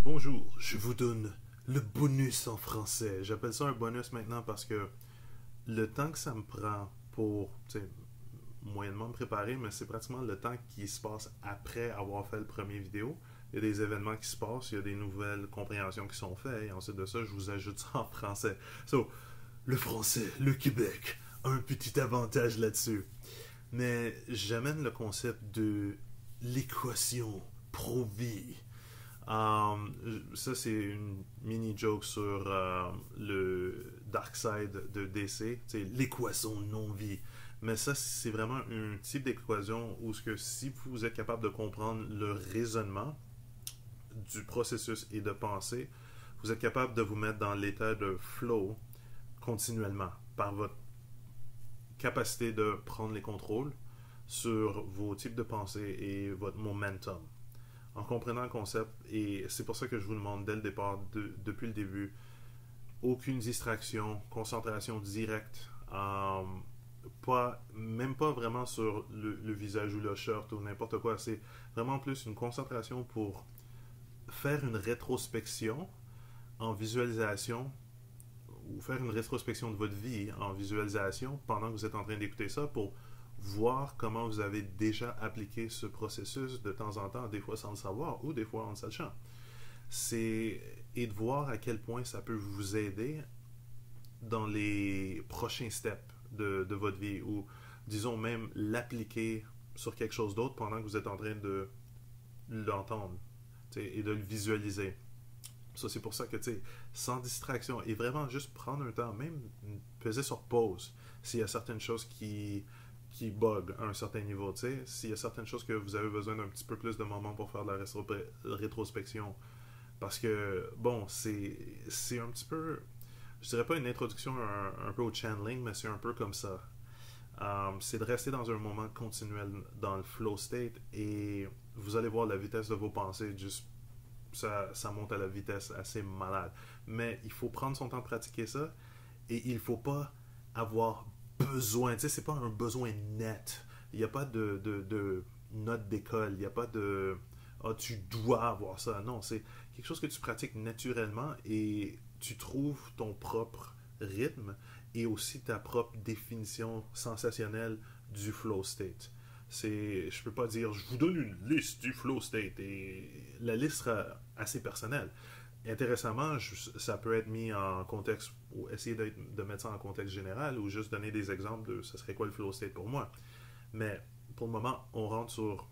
Bonjour, je vous donne le bonus en français. J'appelle ça un bonus maintenant parce que le temps que ça me prend pour, moyennement me préparer, mais c'est pratiquement le temps qui se passe après avoir fait le premier vidéo. Il y a des événements qui se passent, il y a des nouvelles compréhensions qui sont faites, et ensuite de ça, je vous ajoute ça en français. So, le français, le Québec, a un petit avantage là-dessus. Mais j'amène le concept de l'équation pro-vie. Ça, c'est une mini-joke sur le Dark Side de DC, c'est l'équation non-vie. Mais ça, c'est vraiment un type d'équation où ce que si vous êtes capable de comprendre le raisonnement du processus et de penser, vous êtes capable de vous mettre dans l'état de flow continuellement par votre capacité de prendre les contrôles sur vos types de pensée et votre momentum en comprenant le concept. Et c'est pour ça que je vous demande dès le départ, depuis le début, aucune distraction, concentration directe, même pas vraiment sur le visage ou le shirt ou n'importe quoi. C'est vraiment plus une concentration pour faire une rétrospection en visualisation ou faire une rétrospection de votre vie en visualisation pendant que vous êtes en train d'écouter ça pour voir comment vous avez déjà appliqué ce processus de temps en temps, des fois sans le savoir ou des fois en le sachant. Et de voir à quel point ça peut vous aider dans les prochains steps de votre vie ou disons même l'appliquer sur quelque chose d'autre pendant que vous êtes en train de l'entendre et de le visualiser. Ça, c'est pour ça que, sans distraction et vraiment juste prendre un temps, même peser sur pause s'il y a certaines choses qui bug à un certain niveau, s'il y a certaines choses que vous avez besoin d'un petit peu plus de moments pour faire de la rétrospection. Parce que, bon, c'est un petit peu, je dirais pas une introduction un peu au channeling, mais c'est un peu comme ça. C'est de rester dans un moment continuel dans le flow state et vous allez voir la vitesse de vos pensées juste ça monte à la vitesse assez malade. Mais il faut prendre son temps de pratiquer ça et il faut pas avoir besoin. Tu sais, c'est pas un besoin net. Il n'y a pas de note d'école. Il n'y a pas de ah, tu dois avoir ça. Non, c'est quelque chose que tu pratiques naturellement et tu trouves ton propre rythme et aussi ta propre définition sensationnelle du flow state. Je peux pas dire, je vous donne une liste du flow state et la liste sera assez personnelle. Intéressamment, ça peut être mis en contexte ou essayer de mettre ça en contexte général ou juste donner des exemples de ce serait quoi le flow state pour moi. Mais pour le moment, on rentre sur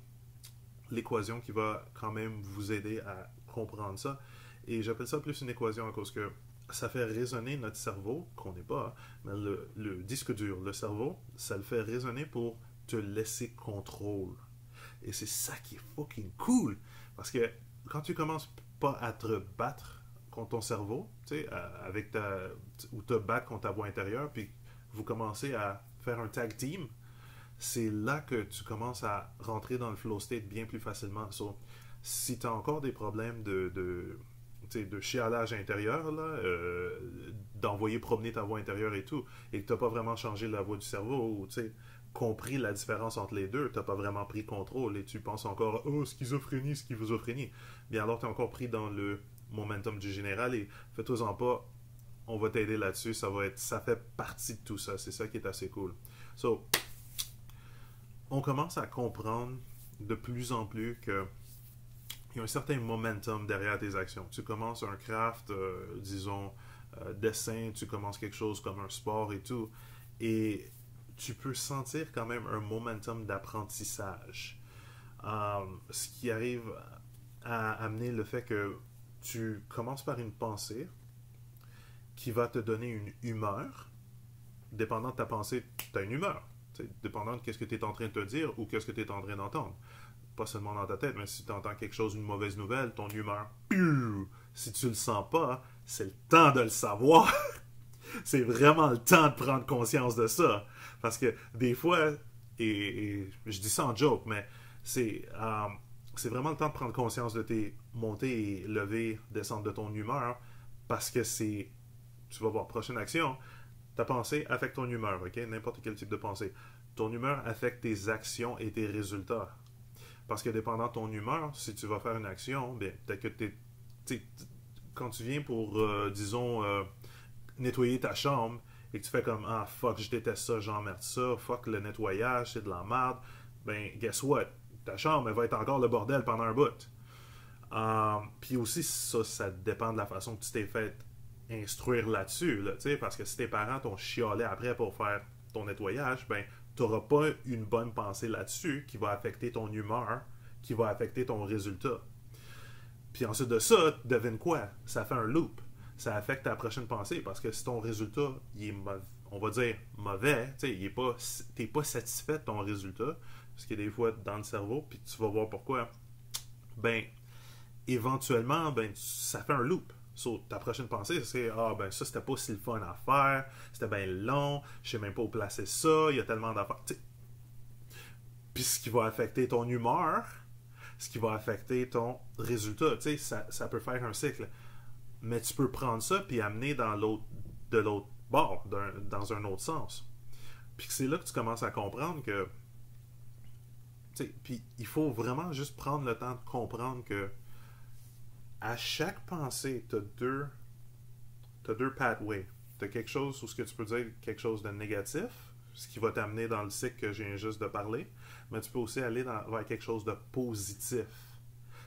l'équation qui va quand même vous aider à comprendre ça. Et j'appelle ça plus une équation à cause que ça fait résonner notre cerveau, qu'on n'est pas, mais le disque dur, le cerveau, ça le fait résonner pour te laisser contrôle. Et c'est ça qui est fucking cool. Parce que quand tu commences pas à te battre contre ton cerveau, tu sais, ou te battre contre ta voix intérieure, puis vous commencez à faire un tag team, c'est là que tu commences à rentrer dans le flow state bien plus facilement. So, si tu as encore des problèmes de chialage intérieur, là, d'envoyer promener ta voix intérieure et tout, et que tu n'as pas vraiment changé la voix du cerveau, ou compris la différence entre les deux, tu n'as pas vraiment pris contrôle et tu penses encore oh, schizophrénie, schizophrénie. Bien alors, tu es encore pris dans le momentum du général et fais-toi-en pas, on va t'aider là-dessus, ça fait partie de tout ça, c'est ça qui est assez cool. So, on commence à comprendre de plus en plus que il y a un certain momentum derrière tes actions. Tu commences un craft, disons, dessin, tu commences quelque chose comme un sport et tout, et tu peux sentir quand même un momentum d'apprentissage. Ce qui arrive à amener le fait que tu commences par une pensée qui va te donner une humeur. Dépendant de ta pensée, tu as une humeur. Dépendant de ce que tu es en train de te dire ou qu'est-ce que tu es en train d'entendre. Pas seulement dans ta tête, mais si tu entends quelque chose, une mauvaise nouvelle, ton humeur, si tu le sens pas, c'est le temps de le savoir. C'est vraiment le temps de prendre conscience de ça. Parce que des fois, et je dis ça en joke, mais c'est vraiment le temps de prendre conscience de tes montées et levées, descentes de ton humeur, parce que tu vas voir, prochaine action, ta pensée affecte ton humeur, ok? N'importe quel type de pensée. Ton humeur affecte tes actions et tes résultats. Parce que dépendant de ton humeur, si tu vas faire une action, bien, peut-être que quand tu viens pour, disons, nettoyer ta chambre, et que tu fais comme, ah, fuck, je déteste ça, j'emmerde ça, fuck, le nettoyage, c'est de la merde, ben, guess what? Ta chambre, elle va être encore le bordel pendant un bout. Puis aussi, ça dépend de la façon que tu t'es fait instruire là-dessus, là, parce que si tes parents t'ont chialé après pour faire ton nettoyage, ben, t'auras pas une bonne pensée là-dessus qui va affecter ton humeur, qui va affecter ton résultat. Puis ensuite de ça, devine quoi? Ça fait un loop. Ça affecte ta prochaine pensée parce que si ton résultat, il est on va dire mauvais, t'es pas satisfait de ton résultat, parce qu'il y a des fois dans le cerveau, puis tu vas voir pourquoi, ben, éventuellement, ben, ça fait un loop. So, ta prochaine pensée, c'est ah, ben, ça, c'était pas si le fun à faire, c'était bien long, je sais même pas où placer ça, il y a tellement d'affaires. Puis ce qui va affecter ton humeur, ce qui va affecter ton résultat, ça peut faire un cycle. Mais tu peux prendre ça puis amener de l'autre bord, dans un autre sens. Puis c'est là que tu commences à comprendre que. Puis il faut vraiment juste prendre le temps de comprendre que à chaque pensée, tu as deux pathways. Tu as quelque chose où ce que tu peux dire quelque chose de négatif, ce qui va t'amener dans le cycle que je viens juste de parler, mais tu peux aussi aller vers quelque chose de positif,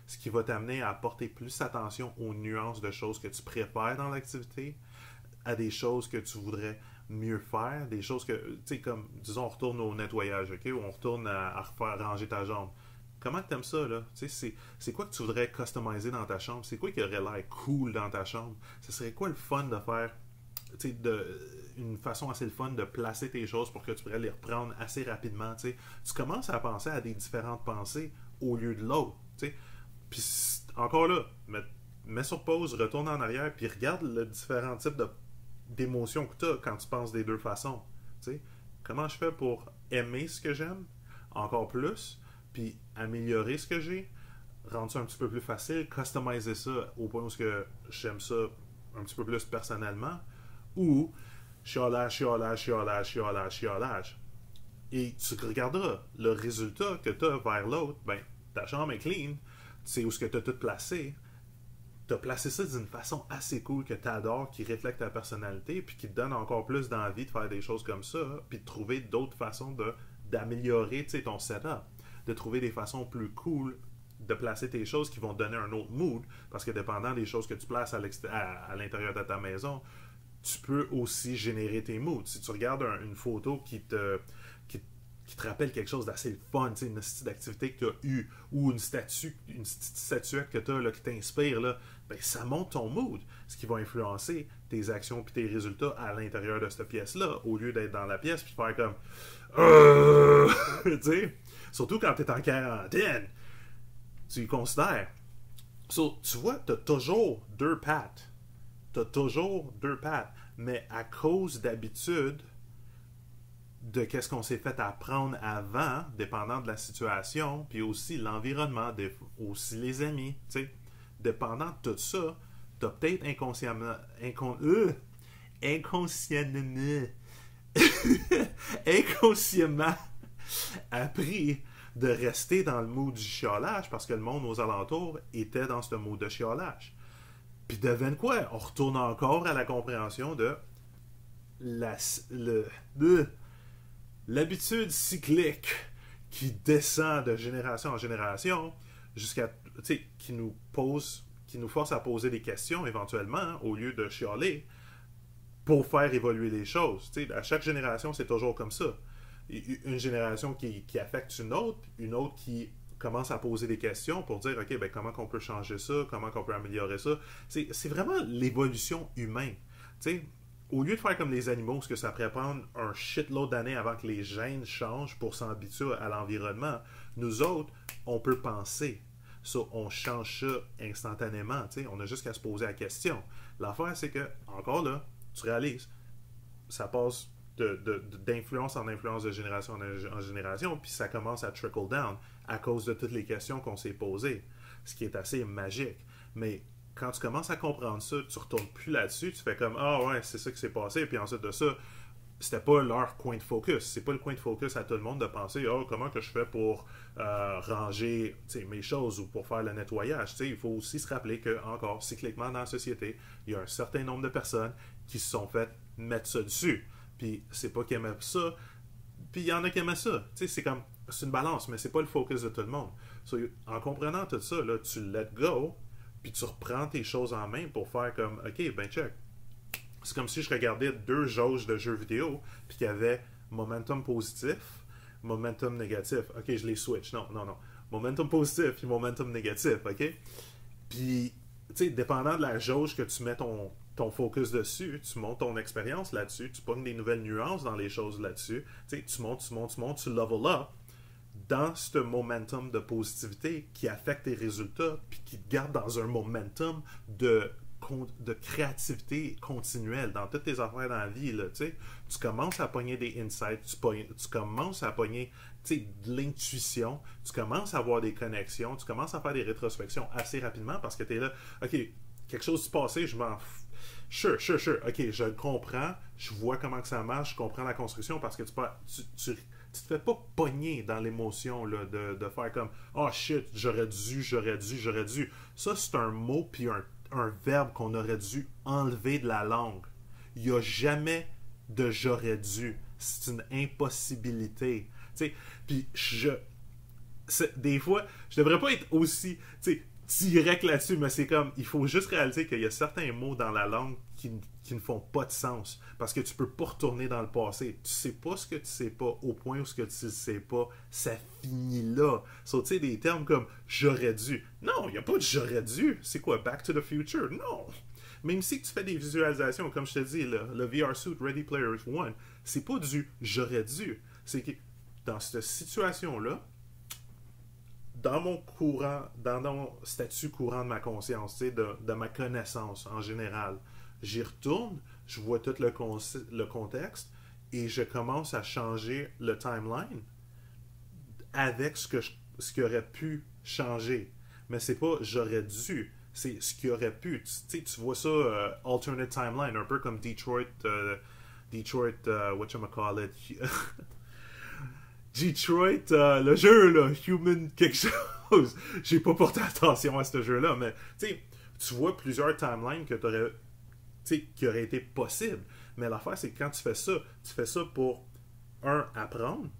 ce qui va t'amener à porter plus attention aux nuances de choses que tu préfères dans l'activité, à des choses que tu voudrais mieux faire, des choses que, tu sais, comme, disons, on retourne au nettoyage, OK, ou on retourne à refaire ranger ta jambe. Comment tu aimes ça, là? Tu sais, c'est quoi que tu voudrais customiser dans ta chambre? C'est quoi qui aurait l'air cool dans ta chambre? Ce serait quoi le fun de faire, tu sais, une façon assez le fun de placer tes choses pour que tu pourrais les reprendre assez rapidement, tu sais? Tu commences à penser à des différentes pensées au lieu de l'autre, tu sais? Puis encore là, mets sur pause, retourne en arrière, puis regarde le différent type d'émotions que tu as quand tu penses des deux façons. T'sais. Comment je fais pour aimer ce que j'aime encore plus, puis améliorer ce que j'ai, rendre ça un petit peu plus facile, customiser ça au point où j'aime ça un petit peu plus personnellement, ou chiolage, chiolage, chiolage, chiolage, chiolage. Et tu regarderas le résultat que tu as vers l'autre, ben, ta chambre est clean, tu sais où ce que tu as tout placé, tu as placé ça d'une façon assez cool que tu adores, qui reflète ta personnalité, puis qui te donne encore plus d'envie de faire des choses comme ça, puis de trouver d'autres façons d'améliorer ton setup, de trouver des façons plus cool de placer tes choses qui vont te donner un autre mood, parce que dépendant des choses que tu places à l'intérieur de ta maison, tu peux aussi générer tes moods. Si tu regardes une photo qui te rappelle quelque chose d'assez fun, une petite activité que tu as eue, ou une petite statuette que tu as là, qui t'inspire, là, ben, ça monte ton mood, ce qui va influencer tes actions et tes résultats à l'intérieur de cette pièce-là, au lieu d'être dans la pièce et de faire comme tu sais, surtout quand tu es en quarantaine, tu y considères. So, tu vois, tu as toujours deux pattes. Mais à cause d'habitude, de qu'est-ce qu'on s'est fait apprendre avant, dépendant de la situation, puis aussi l'environnement, aussi les amis, tu sais. Dépendant de tout ça, t'as peut-être inconsciemment inconsciemment appris de rester dans le mood du chiolage parce que le monde aux alentours était dans ce mood de chiolage. Puis devine quoi? On retourne encore à la compréhension de l'habitude cyclique qui descend de génération en génération jusqu'à, tu sais, qui nous force à poser des questions éventuellement, hein, au lieu de chialer, pour faire évoluer les choses. Tu sais, à chaque génération, c'est toujours comme ça. Une génération qui affecte une autre qui commence à poser des questions pour dire, OK, ben, comment on peut changer ça, comment on peut améliorer ça. C'est vraiment l'évolution humaine. Tu sais, au lieu de faire comme les animaux, parce que ça pourrait prendre un shitload d'années avant que les gènes changent pour s'habituer à l'environnement, nous autres, on peut penser. Ça, on change ça instantanément. T'sais. On a juste qu'à se poser la question. L'affaire, c'est que, encore là, tu réalises, ça passe d'influence en influence, de génération en génération, puis ça commence à trickle down à cause de toutes les questions qu'on s'est posées, ce qui est assez magique. Mais quand tu commences à comprendre ça, tu retournes plus là-dessus, tu fais comme « Ah ouais, c'est ça qui s'est passé », puis ensuite de ça, c'était pas leur coin de focus. C'est pas le coin de focus à tout le monde de penser oh, comment que je fais pour ranger mes choses ou pour faire le nettoyage. Il faut aussi se rappeler que, encore, cycliquement dans la société, il y a un certain nombre de personnes qui se sont fait mettre ça dessus. Puis c'est pas qu'ils aimaient ça, puis il y en a qui aimaient ça. C'est une balance, mais c'est pas le focus de tout le monde. So, en comprenant tout ça, là, tu let go, puis tu reprends tes choses en main pour faire comme OK, ben check. C'est comme si je regardais 2 jauges de jeux vidéo, puis qu'il y avait momentum positif, momentum négatif. OK, je les switch. Non. Momentum positif puis momentum négatif, OK? Puis, dépendant de la jauge que tu mets ton focus dessus, tu montes ton expérience là-dessus, tu pognes des nouvelles nuances dans les choses là-dessus, tu montes, tu level up dans ce momentum de positivité qui affecte tes résultats, puis qui te garde dans un momentum de créativité continuelle dans toutes tes affaires dans la vie. Là, tu commences à pogner des insights, tu commences à pogner de l'intuition, tu commences à avoir des connexions, tu commences à faire des rétrospections assez rapidement parce que tu es là, OK, quelque chose du passé, je m'en fous. Sure. OK, je le comprends, je vois comment que ça marche, je comprends la construction parce que tu te fais pas pogner dans l'émotion là, de faire comme oh shit, j'aurais dû. Ça, c'est un mot puis un verbe qu'on aurait dû enlever de la langue. Il n'y a jamais de j'aurais dû. C'est une impossibilité. Puis des fois, je devrais pas être aussi direct là-dessus, mais c'est comme, il faut juste réaliser qu'il y a certains mots dans la langue qui ne font pas de sens. Parce que tu peux pas retourner dans le passé. Tu sais pas ce que tu sais pas au point où ce que tu sais pas, ça finit là. So, des termes comme j'aurais dû. Non, il n'y a pas de j'aurais dû. C'est quoi, Back to the Future? Non. Même si tu fais des visualisations, comme je te dis, le VR suit Ready Player One, c'est pas du j'aurais dû. C'est que dans cette situation-là, dans mon statut courant de ma conscience, de ma connaissance en général, j'y retourne, je vois tout le contexte et je commence à changer le timeline avec ce qui aurait pu changer. Mais c'est pas j'aurais dû, c'est ce qui aurait pu. Tu vois ça, alternate timeline, un peu comme Detroit, whatchamacallit, Detroit, le jeu, là, Human quelque chose. J'ai pas porté attention à ce jeu-là, mais tu vois plusieurs timelines qui auraient été possibles. Mais l'affaire, c'est que quand tu fais ça pour, apprendre,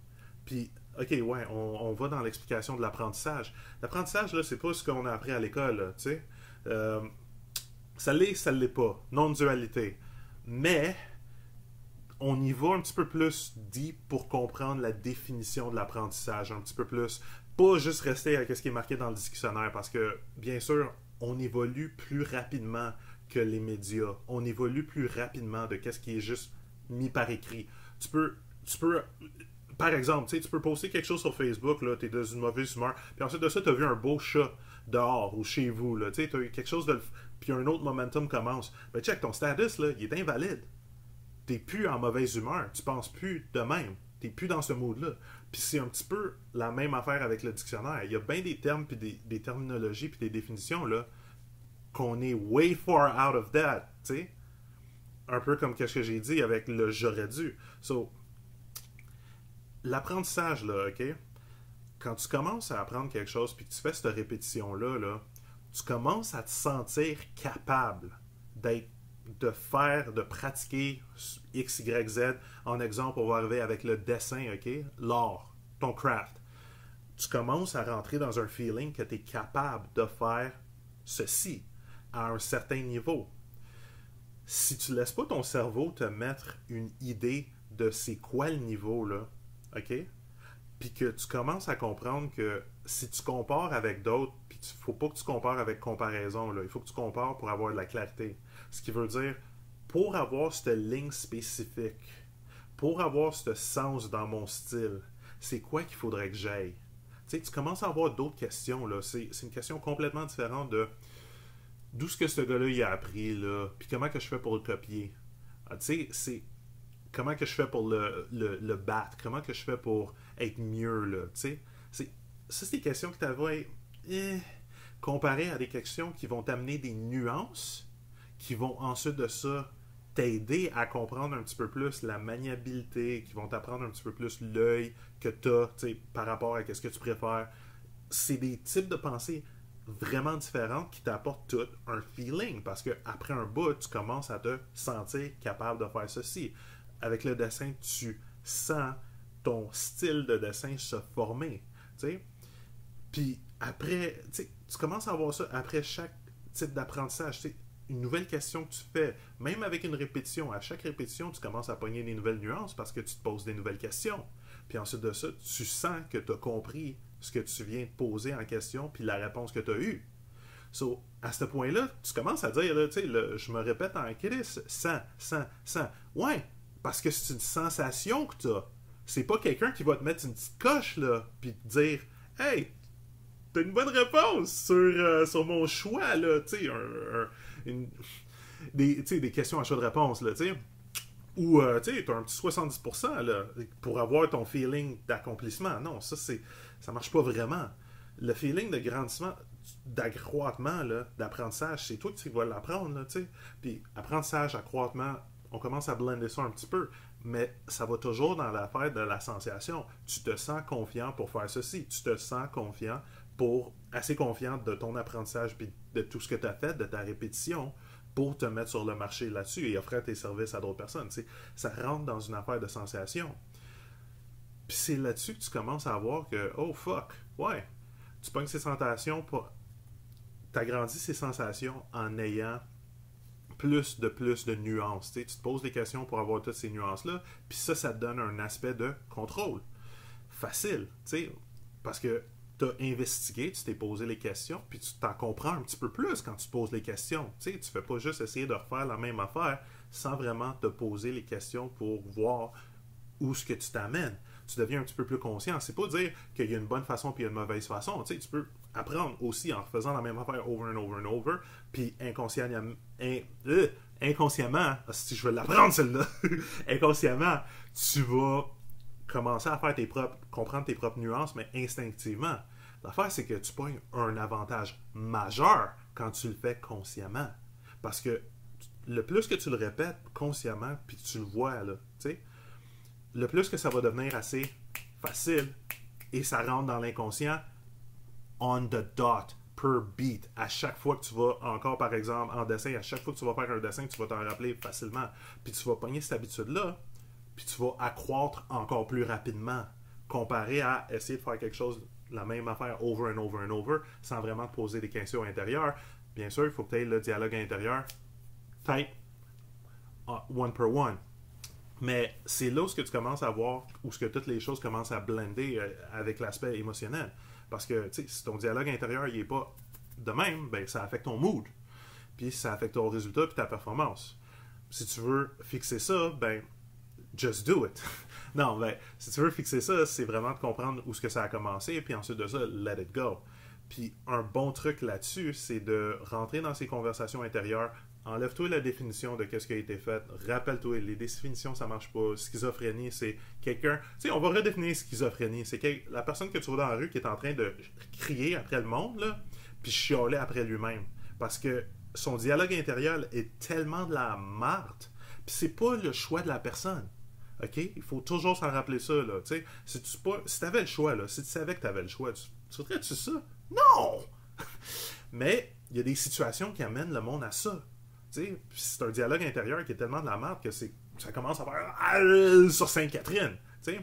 puis, OK, ouais, on va dans l'explication de l'apprentissage. L'apprentissage, là, c'est pas ce qu'on a appris à l'école, tu sais. Ça l'est pas. Non-dualité. Mais on y va un petit peu plus deep pour comprendre la définition de l'apprentissage, un petit peu plus. Pas juste rester avec ce qui est marqué dans le dictionnaire, parce que, bien sûr, on évolue plus rapidement que les médias. On évolue plus rapidement de qu'est-ce qui est juste mis par écrit. Tu peux par exemple, tu peux poster quelque chose sur Facebook, tu es dans une mauvaise humeur, puis ensuite de ça, tu as vu un beau chat dehors ou chez vous, tu as eu quelque chose puis un autre momentum commence. Ben check, ton status, là, il est invalide. T'es plus en mauvaise humeur, tu penses plus de même, t'es plus dans ce mood-là. Puis c'est un petit peu la même affaire avec le dictionnaire. Il y a bien des termes, puis des terminologies, puis des définitions, là, qu'on est way far out of that, tu sais. Un peu comme ce que j'ai dit avec le j'aurais dû. So, l'apprentissage, là, OK? Quand tu commences à apprendre quelque chose, puis que tu fais cette répétition-là, là, tu commences à te sentir capable de pratiquer X, Y, Z. En exemple, on va arriver avec le dessin, OK? L'art, ton craft. Tu commences à rentrer dans un feeling que tu es capable de faire ceci à un certain niveau. Si tu laisses pas ton cerveau te mettre une idée de c'est quoi le niveau, là, OK? Puis que tu commences à comprendre que si tu compares avec d'autres, puis il ne faut pas que tu compares avec comparaison, là, il faut que tu compares pour avoir de la clarté. Ce qui veut dire, pour avoir cette ligne spécifique, pour avoir ce sens dans mon style, c'est quoi qu'il faudrait que j'aille? Tu sais, tu commences à avoir d'autres questions, là. C'est une question complètement différente de d'où est-ce que ce gars-là il a appris, là, puis comment que je fais pour le copier. Ah, tu sais, c'est comment que je fais pour le battre, comment que je fais pour être mieux, là, tu sais. Ça, c'est des questions que tu avais comparées à des questions qui vont t'amener des nuances, qui vont ensuite de ça t'aider à comprendre un petit peu plus la maniabilité, qui vont t'apprendre un petit peu plus l'œil que tu as par rapport à ce que tu préfères. C'est des types de pensées vraiment différentes qui t'apportent tout un feeling parce que après un bout, tu commences à te sentir capable de faire ceci. Avec le dessin, tu sens ton style de dessin se former. T'sais. Puis après, tu commences à voir ça après chaque type d'apprentissage. Une nouvelle question que tu fais, même avec une répétition, à chaque répétition, tu commences à pogner des nouvelles nuances parce que tu te poses des nouvelles questions. Puis ensuite de ça, tu sens que tu as compris ce que tu viens de poser en question puis la réponse que tu as eue. So, à ce point-là, tu commences à dire, là, je me répète en cris, sans. Ouais, parce que c'est une sensation que tu as. C'est pas quelqu'un qui va te mettre une petite coche, là, puis te dire, hey, t'as une bonne réponse sur mon choix, là, tu sais, des questions à choix de réponse, là, tu sais. Ou, tu sais, t'as un petit 70% là, pour avoir ton feeling d'accomplissement. Non, ça marche pas vraiment. Le feeling de grandissement, d'accroissement, là, d'apprentissage, c'est toi qui vas l'apprendre, là, tu sais. Puis, apprentissage, accroissement, on commence à blender ça un petit peu, mais ça va toujours dans l'affaire de la sensation. Tu te sens confiant pour faire ceci. Tu te sens assez confiant de ton apprentissage puis de tout ce que tu as fait, de ta répétition, pour te mettre sur le marché là-dessus et offrir tes services à d'autres personnes. T'sais. Ça rentre dans une affaire de sensation. Puis c'est là-dessus que tu commences à voir que, oh fuck, ouais, tu pognes ces sensations, t'agrandis ces sensations en ayant plus de nuances. T'sais. Tu te poses des questions pour avoir toutes ces nuances-là, puis ça te donne un aspect de contrôle. Facile, t'sais, parce que tu as investigué, tu t'es posé les questions, puis tu t'en comprends un petit peu plus quand tu poses les questions. Tu sais, tu fais pas juste essayer de refaire la même affaire sans vraiment te poser les questions pour voir où ce que tu t'amènes. Tu deviens un petit peu plus conscient. C'est pas dire qu'il y a une bonne façon puis il y a une mauvaise façon. Tu sais, tu peux apprendre aussi en faisant la même affaire over and over and over, puis inconsciemment, si je veux l'apprendre celle-là, inconsciemment, tu vas commencer à faire comprendre tes propres nuances, mais instinctivement. L'affaire, c'est que tu pognes un avantage majeur quand tu le fais consciemment. Parce que le plus que tu le répètes consciemment, puis que tu le vois, là, le plus que ça va devenir assez facile et ça rentre dans l'inconscient on the dot, per beat. À chaque fois que tu vas, encore par exemple, en dessin, à chaque fois que tu vas faire un dessin, tu vas t'en rappeler facilement. Puis tu vas pogner cette habitude-là, puis tu vas accroître encore plus rapidement comparé à essayer de faire quelque chose, la même affaire over and over and over, sans vraiment te poser des questions intérieures. Bien sûr, il faut que tu aies le dialogue intérieur fait one per one. Mais c'est là où ce que tu commences à voir, où ce que toutes les choses commencent à blender avec l'aspect émotionnel. Parce que si ton dialogue intérieur il est pas de même, ben, ça affecte ton mood. Puis ça affecte ton résultat puis ta performance. Si tu veux fixer ça, ben just do it. Non, ben, si tu veux fixer ça, c'est vraiment de comprendre où ce que ça a commencé, puis ensuite de ça, let it go. Puis un bon truc là-dessus, c'est de rentrer dans ces conversations intérieures. Enlève-toi la définition de qu'est-ce qui a été fait. Rappelle-toi, les définitions, ça marche pas. Schizophrénie, c'est quelqu'un... Tu sais, on va redéfinir schizophrénie. C'est la personne que tu vois dans la rue qui est en train de crier après le monde, là, puis chialer après lui-même. Parce que son dialogue intérieur est tellement de la marde, puis c'est pas le choix de la personne. OK? Il faut toujours s'en rappeler ça, là. Tu sais, si tu avais le choix, là, si tu savais que tu avais le choix, tu ferais-tu ça? Non! Mais il y a des situations qui amènent le monde à ça. Puis c'est un dialogue intérieur qui est tellement de la merde que ça commence à faire sur Sainte-Catherine. T'sais.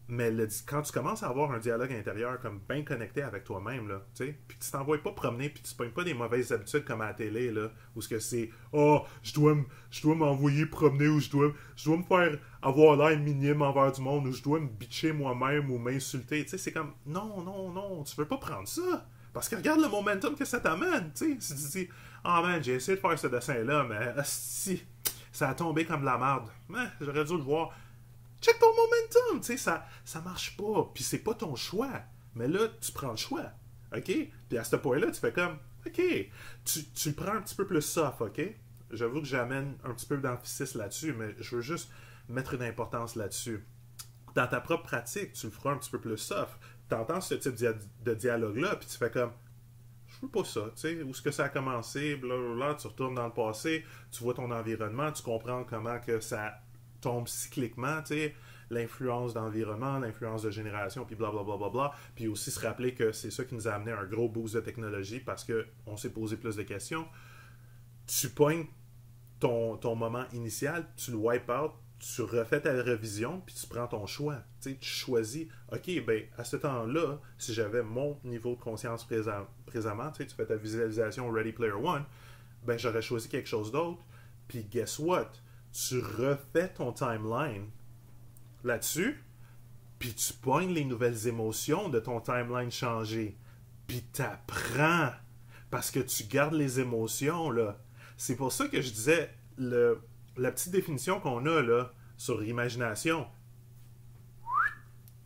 Mais quand tu commences à avoir un dialogue intérieur comme bien connecté avec toi-même, là, puis que tu t'envoies pas promener, puis tu ne pognes pas des mauvaises habitudes comme à la télé, là, où ce que c'est je dois m'envoyer promener, ou je dois me faire avoir l'air minime envers du monde, ou je dois me bitcher moi-même ou m'insulter. C'est comme non, tu veux pas prendre ça. Parce que regarde le momentum que ça t'amène. Si tu dis man, j'ai essayé de faire ce dessin-là, mais si ça a tombé comme de la merde. Mais j'aurais dû le voir. Check ton momentum, ça marche pas. Puis c'est pas ton choix. Mais là, tu prends le choix. OK? Puis à ce point-là, tu fais comme OK. Tu le prends un petit peu plus soft, OK? J'avoue que j'amène un petit peu d'emphasis là-dessus, mais je veux juste mettre une importance là-dessus. Dans ta propre pratique, tu le feras un petit peu plus soft. Tu entends ce type de dialogue-là, puis tu fais comme veux pas ça, tu sais, où est-ce que ça a commencé, blablabla, tu retournes dans le passé, tu vois ton environnement, tu comprends comment que ça tombe cycliquement, tu sais, l'influence d'environnement, l'influence de génération, puis blablabla, bla, bla, bla. Puis aussi se rappeler que c'est ça qui nous a amené un gros boost de technologie parce qu'on s'est posé plus de questions. Tu pognes ton moment initial, tu le wipe out, tu refais ta révision, puis tu prends ton choix. Tu sais, tu choisis, OK, ben à ce temps-là, si j'avais mon niveau de conscience présentement, tu sais, tu fais ta visualisation Ready Player One, ben j'aurais choisi quelque chose d'autre. Puis guess what? Tu refais ton timeline là-dessus, puis tu pognes les nouvelles émotions de ton timeline changé. Puis t'apprends. Parce que tu gardes les émotions, là. C'est pour ça que je disais, la petite définition qu'on a, là, sur l'imagination,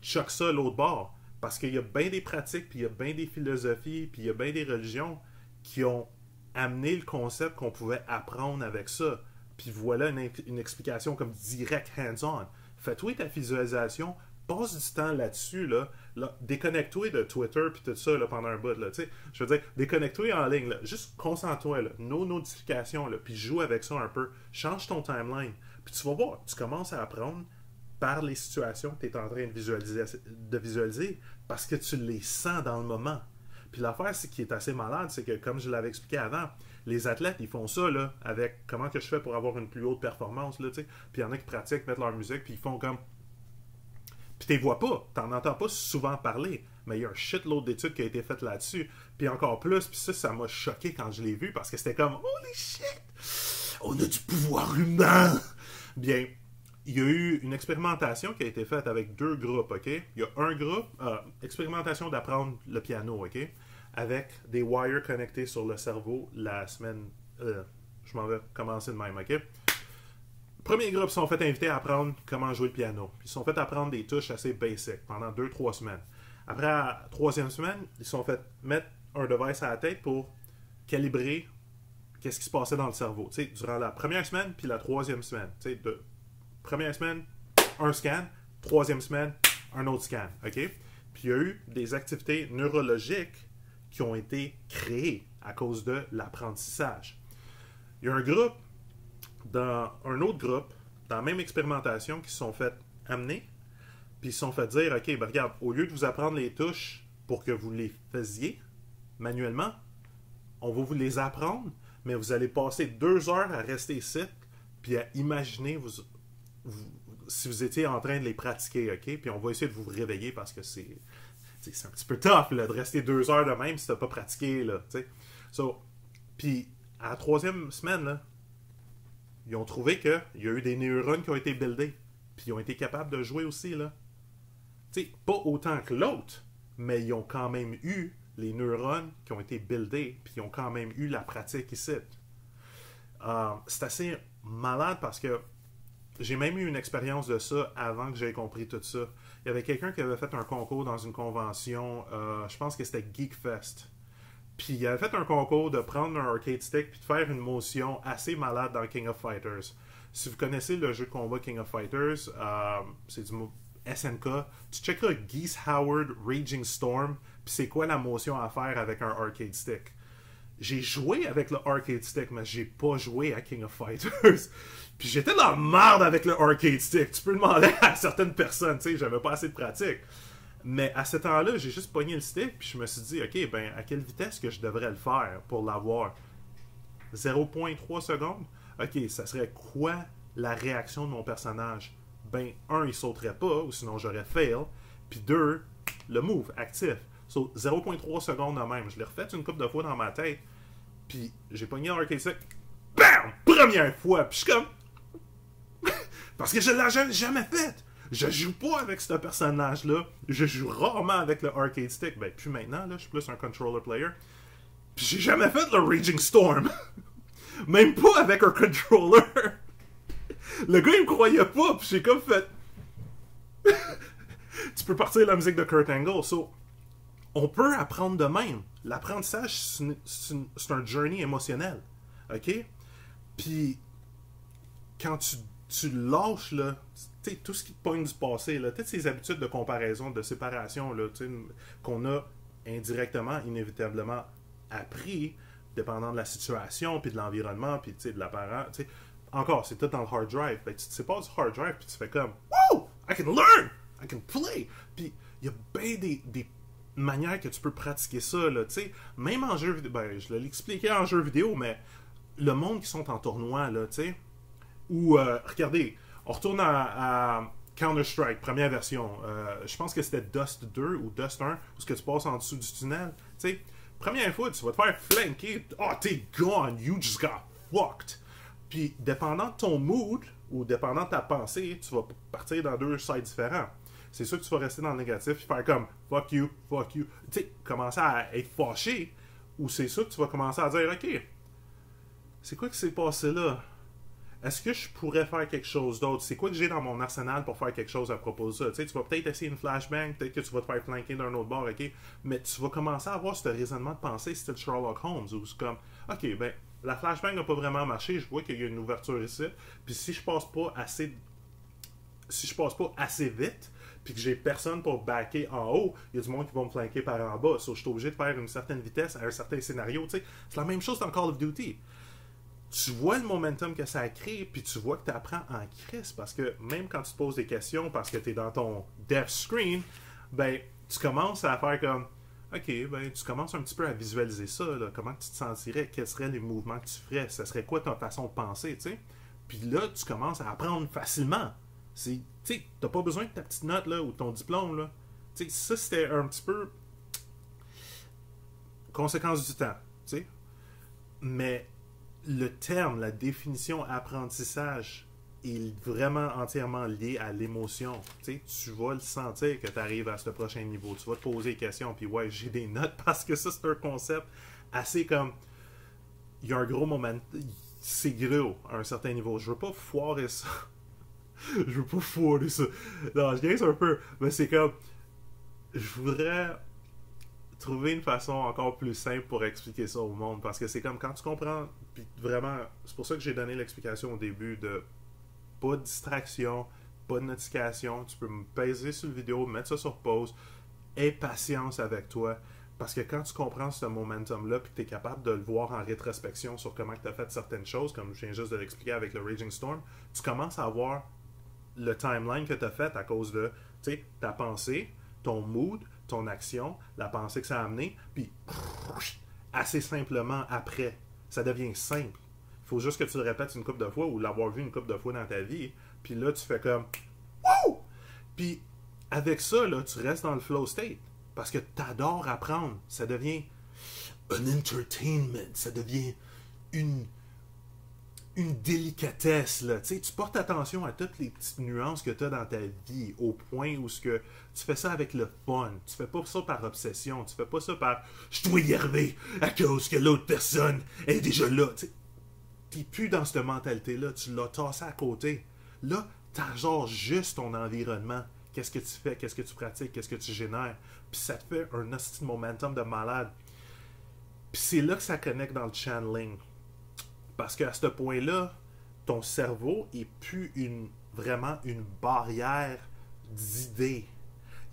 choque ça l'autre bord. Parce qu'il y a bien des pratiques, puis il y a bien des philosophies, puis il y a bien des religions qui ont amené le concept qu'on pouvait apprendre avec ça. Puis voilà une explication comme direct hands-on. Fais-toi ta visualisation, passe du temps là-dessus, là, déconnecte-toi de Twitter puis tout ça là, pendant un bout. Là, je veux dire, déconnecte-toi en ligne. Là, juste concentre-toi. Là, nos notifications, là, puis joue avec ça un peu. Change ton timeline. Puis tu vas voir, tu commences à apprendre par les situations que tu es en train de visualiser parce que tu les sens dans le moment. Puis l'affaire, c'est qui est assez malade, c'est que, comme je l'avais expliqué avant, les athlètes, ils font ça là, avec comment que je fais pour avoir une plus haute performance. Là, puis il y en a qui pratiquent, mettent leur musique, puis ils font comme... Puis tu les vois pas, t'en entends pas souvent parler, mais il y a un shitload d'études qui a été faites là-dessus. Puis encore plus, puis ça m'a choqué quand je l'ai vu, parce que c'était comme « Holy shit! On a du pouvoir humain! » Bien, il y a eu une expérimentation qui a été faite avec 2 groupes, OK? Il y a un groupe, expérimentation d'apprendre le piano, OK? Avec des wires connectés sur le cerveau la semaine... je m'en vais commencer de même, OK? Premier groupe, ils sont fait inviter à apprendre comment jouer le piano. Puis ils sont fait apprendre des touches assez basiques pendant 2-3 semaines. Après la 3e semaine, ils sont fait mettre un device à la tête pour calibrer qu'est-ce qui se passait dans le cerveau. Tu sais, durant la première semaine puis la 3e semaine. Tu sais, première semaine, un scan. 3e semaine, un autre scan. OK? Puis il y a eu des activités neurologiques qui ont été créées à cause de l'apprentissage. Il y a un groupe, dans un autre groupe, dans la même expérimentation, qui se sont fait amener, puis ils se sont fait dire, OK, ben regarde, au lieu de vous apprendre les touches pour que vous les faisiez manuellement, on va vous les apprendre, mais vous allez passer 2 heures à rester ici, puis à imaginer si vous étiez en train de les pratiquer, OK? Puis on va essayer de vous réveiller parce que c'est un petit peu tough là, de rester 2 heures de même si tu n'as pas pratiqué, là, tu sais. Puis à la 3e semaine, là, ils ont trouvé qu'il y a eu des neurones qui ont été buildés. Puis ils ont été capables de jouer aussi, là. Tu sais, pas autant que l'autre, mais ils ont quand même eu les neurones qui ont été buildés, puis ils ont quand même eu la pratique ici. C'est assez malade parce que j'ai même eu une expérience de ça avant que j'aie compris tout ça. Il y avait quelqu'un qui avait fait un concours dans une convention, je pense que c'était Geekfest. Puis il avait fait un concours de prendre un arcade stick puis de faire une motion assez malade dans King of Fighters. Si vous connaissez le jeu de combat King of Fighters, c'est du SNK. Tu checkeras Geese Howard Raging Storm, puis c'est quoi la motion à faire avec un arcade stick. J'ai joué avec le arcade stick, mais j'ai pas joué à King of Fighters. Puis j'étais dans la merde avec le arcade stick. Tu peux demander à certaines personnes, tu sais, j'avais pas assez de pratique. Mais à ce temps-là, j'ai juste pogné le stick, puis je me suis dit, OK, ben à quelle vitesse que je devrais le faire pour l'avoir? 0.3 secondes? OK, ça serait quoi la réaction de mon personnage? Ben, 1, il sauterait pas, ou sinon j'aurais fail. Puis 2, le move, actif. So, 0.3 secondes de même. Je l'ai refait une couple de fois dans ma tête. Puis j'ai pogné l'arcade stick. BAM! Première fois. Puis je suis comme... Parce que je l'ai jamais fait. Je joue pas avec ce personnage-là. Je joue rarement avec le arcade stick. Ben, puis maintenant, là, je suis plus un controller player. Puis j'ai jamais fait le Raging Storm. Même pas avec un controller. Le gars, il me croyait pas. Puis j'ai comme fait... Tu peux partir la musique de Kurt Angle. So, on peut apprendre de même. L'apprentissage, c'est un journey émotionnel. OK? Puis, quand tu lâches, là, tout ce qui te pogne du passé, là, toutes ces habitudes de comparaison, de séparation là, qu'on a indirectement, inévitablement appris, dépendant de la situation, puis de l'environnement, puis de l'apparent. Encore, c'est tout dans le hard drive. Fait que tu te sépares du hard drive, puis tu fais comme Woo! I can learn! I can play! Puis il y a bien des manière que tu peux pratiquer ça, là, tu sais. Même en jeu vidéo, ben, je l'ai expliqué en jeu vidéo, mais le monde qui sont en tournoi, là, tu sais, ou, regardez, on retourne à Counter-Strike, première version. Je pense que c'était Dust 2 ou Dust 1, où tu passes en dessous du tunnel, tu sais. Première fois, tu vas te faire flanker, oh, t'es gone, you just got fucked. Puis, dépendant de ton mood, ou dépendant de ta pensée, tu vas partir dans deux sides différents. C'est sûr que tu vas rester dans le négatif et faire comme fuck you. Tu sais, commencer à être fâché, ou c'est sûr que tu vas commencer à dire ok, c'est quoi qui s'est passé là? Est-ce que je pourrais faire quelque chose d'autre? C'est quoi que j'ai dans mon arsenal pour faire quelque chose à propos de ça? Tu sais, tu vas peut-être essayer une flashbang, peut-être que tu vas te faire flanquer d'un autre bord, ok? Mais tu vas commencer à avoir ce raisonnement de pensée style Sherlock Holmes, où c'est comme ok, ben, la flashbang n'a pas vraiment marché, je vois qu'il y a une ouverture ici, puis si je passe pas assez vite, puis que j'ai personne pour backer en haut, il y a du monde qui va me flanquer par en bas. So, je suis obligé de faire une certaine vitesse à un certain scénario. T'sais. C'est la même chose dans Call of Duty. Tu vois le momentum que ça a créé, puis tu vois que tu apprends en crise, parce que même quand tu te poses des questions, parce que tu es dans ton dev screen, ben, tu commences à faire comme, ok, ben, tu commences un petit peu à visualiser ça, là, comment tu te sentirais, quels seraient les mouvements que tu ferais, ça serait quoi ta façon de penser, tu sais. Puis là, tu commences à apprendre facilement. Tu sais, t'as pas besoin de ta petite note là, ou ton diplôme. Là. Tu sais, ça, c'était un petit peu conséquence du temps. Tu sais. Mais le terme, la définition apprentissage est vraiment entièrement lié à l'émotion. Tu sais, tu vas le sentir que tu arrives à ce prochain niveau. Tu vas te poser des questions, puis ouais, j'ai des notes parce que ça, c'est un concept assez comme... Il y a un gros moment... C'est gros à un certain niveau. Je veux pas foirer ça. Je veux pas foirer ça. Non, je gagne un peu. Mais c'est comme... Je voudrais trouver une façon encore plus simple pour expliquer ça au monde. Parce que c'est comme quand tu comprends... Puis vraiment, c'est pour ça que j'ai donné l'explication au début de pas de distraction, pas de notification. Tu peux me peser sur le vidéo, mettre ça sur pause. Aie patience avec toi. Parce que quand tu comprends ce momentum-là, puis que tu es capable de le voir en rétrospection sur comment tu as fait certaines choses, comme je viens juste de l'expliquer avec le Raging Storm, tu commences à voir le timeline que tu as fait à cause de ta pensée, ton mood, ton action, la pensée que ça a amené, puis assez simplement après, ça devient simple. Il faut juste que tu le répètes une couple de fois ou l'avoir vu une couple de fois dans ta vie, puis là, tu fais comme « Wouh! » Puis avec ça, là, tu restes dans le flow state. Parce que tu adores apprendre. Ça devient un entertainment. Ça devient une délicatesse. Là. Tu portes attention à toutes les petites nuances que tu as dans ta vie, au point où ce que tu fais ça avec le fun. Tu fais pas ça par obsession. Tu fais pas ça par « je dois y arriver à cause que l'autre personne est déjà là ». Tu n'es plus dans cette mentalité-là. Tu l'as tassé à côté. Là, tu agenres juste ton environnement. Qu'est-ce que tu fais, qu'est-ce que tu pratiques, qu'est-ce que tu génères. Puis ça te fait un hostie de momentum de malade. Puis c'est là que ça connecte dans le channeling. Parce qu'à ce point-là, ton cerveau est plus vraiment une barrière d'idées.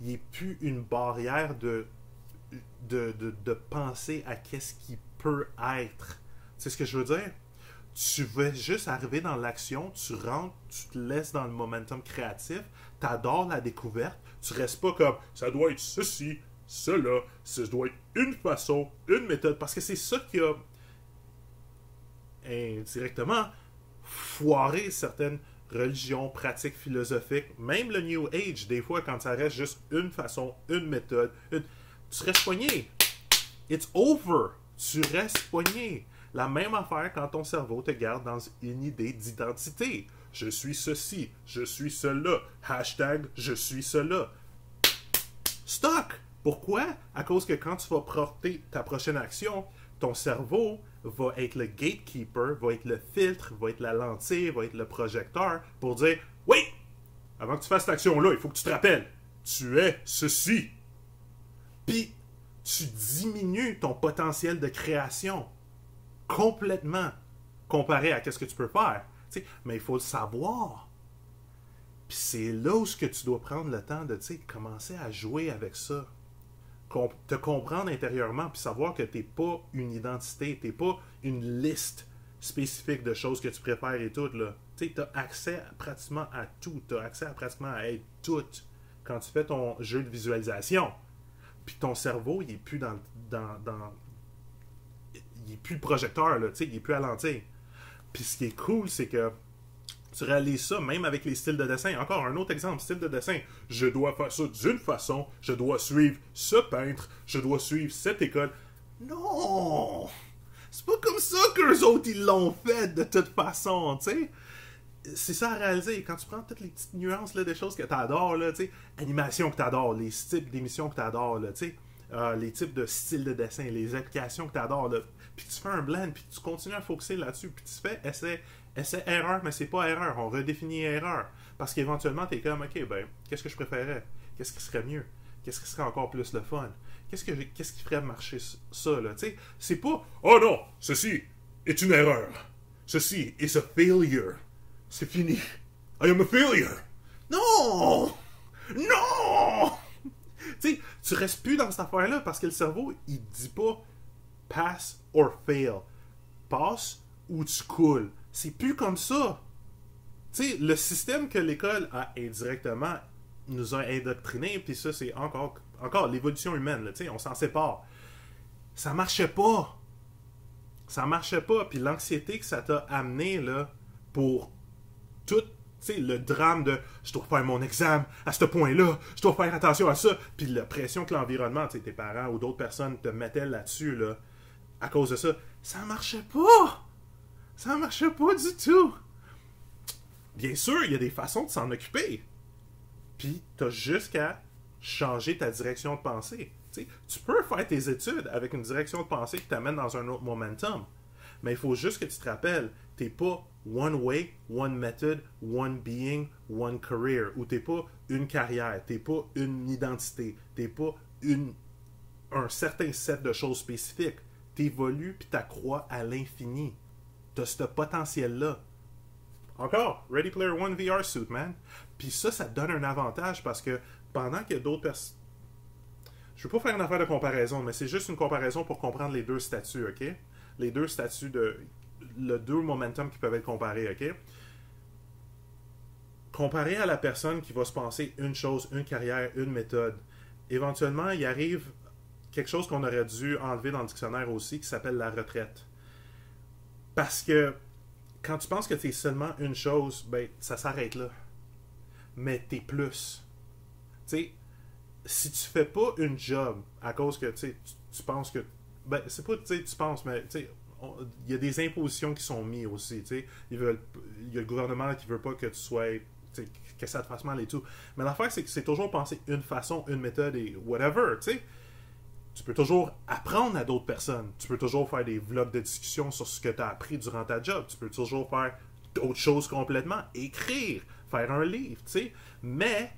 Il n'est plus une barrière de penser à qu'est-ce qui peut être. C'est ce que je veux dire? Tu veux juste arriver dans l'action, tu rentres, tu te laisses dans le momentum créatif, tu adores la découverte, tu restes pas comme ça doit être ceci, cela, ça doit être une façon, une méthode, parce que c'est ça qui a indirectement foiré certaines religions, pratiques philosophiques, même le New Age, des fois, quand ça reste juste une façon, une méthode, tu restes poigné. It's over. Tu restes poigné. La même affaire quand ton cerveau te garde dans une idée d'identité. Je suis ceci, je suis cela. Hashtag, je suis cela. Stock! Pourquoi? À cause que quand tu vas porter ta prochaine action, ton cerveau va être le gatekeeper, va être le filtre, va être la lentille, va être le projecteur pour dire « Oui! Avant que tu fasses cette action-là, il faut que tu te rappelles. Tu es ceci. » Puis, tu diminues ton potentiel de création complètement comparé à ce que tu peux faire. T'sais, mais il faut le savoir. Puis c'est là où que tu dois prendre le temps de commencer à jouer avec ça. te comprendre intérieurement, puis savoir que t'es pas une identité, t'es pas une liste spécifique de choses que tu préfères et tout, là. Tu sais, t'as accès pratiquement à tout, t'as accès pratiquement à être tout quand tu fais ton jeu de visualisation. Puis ton cerveau, il est plus il est plus le projecteur, là, tu sais, il est plus à l'entier. Puis ce qui est cool, c'est que tu réalises ça même avec les styles de dessin. Encore un autre exemple, style de dessin. Je dois faire ça d'une façon, je dois suivre ce peintre, je dois suivre cette école. Non! C'est pas comme ça qu'eux autres, ils l'ont fait de toute façon, tu sais. C'est ça à réaliser. Quand tu prends toutes les petites nuances là, des choses que tu adores, là, tu sais, animation que tu adores, les types d'émissions que tu adores, là, tu sais, les types de styles de dessin, les applications que tu adores, là, puis tu fais un blend, puis tu continues à focuser là-dessus, puis tu fais essai-erreur, mais c'est pas erreur, on redéfinit erreur. Parce qu'éventuellement, tu es comme, ok, ben, qu'est-ce que je préférais? Qu'est-ce qui serait mieux? Qu'est-ce qui serait encore plus le fun? Qu'est-ce qui ferait marcher ça, là? Tu sais, c'est pas, oh non, ceci est une erreur. Ceci is a failure. C'est fini. I am a failure. Non! Non! Tu sais, tu restes plus dans cette affaire-là parce que le cerveau, il dit pas pass or fail. Passe ou tu coules. C'est plus comme ça. Tu sais, le système que l'école a indirectement nous a indoctrinés, puis ça, c'est encore l'évolution humaine, là, tu sais, on s'en sépare. Ça marchait pas. Ça marchait pas. Puis l'anxiété que ça t'a amené, là, pour tout, tu sais, le drame de je dois faire mon examen à ce point-là, je dois faire attention à ça, puis la pression que l'environnement, tu sais, tes parents ou d'autres personnes te mettaient là-dessus, là, à cause de ça, ça marchait pas! Ça marchait pas du tout! Bien sûr, il y a des façons de s'en occuper. Puis, t'as juste qu'à changer ta direction de pensée. T'sais, tu peux faire tes études avec une direction de pensée qui t'amène dans un autre momentum. Mais il faut juste que tu te rappelles, t'es pas one way, one method, one being, one career. Ou t'es pas une carrière, t'es pas une identité, t'es pas un certain set de choses spécifiques. T'évolues puis t'accrois à l'infini. T'as ce potentiel-là. Encore, Ready Player One VR suit, man. Puis ça te donne un avantage parce que pendant qu'il y a d'autres personnes... Je veux pas faire une affaire de comparaison, mais c'est juste une comparaison pour comprendre les deux statuts, OK? Les deux statuts le deux momentum qui peuvent être comparés, OK? Comparé à la personne qui va se penser une chose, une carrière, une méthode, éventuellement, il arrive quelque chose qu'on aurait dû enlever dans le dictionnaire aussi, qui s'appelle la retraite. Parce que quand tu penses que tu es seulement une chose, ben, ça s'arrête là. Mais t'es plus. Tu sais, si tu fais pas une job à cause que tu penses que. Ben, c'est pas, tu penses, mais tu sais, il y a des impositions qui sont mises aussi. Tu sais, il y a le gouvernement qui veut pas que tu sois. Que ça te fasse mal et tout. Mais l'affaire, c'est que c'est toujours penser une façon, une méthode et whatever. Tu sais. Tu peux toujours apprendre à d'autres personnes. Tu peux toujours faire des vlogs de discussion sur ce que tu as appris durant ta job. Tu peux toujours faire d'autres choses complètement. Écrire, faire un livre, tu sais. Mais,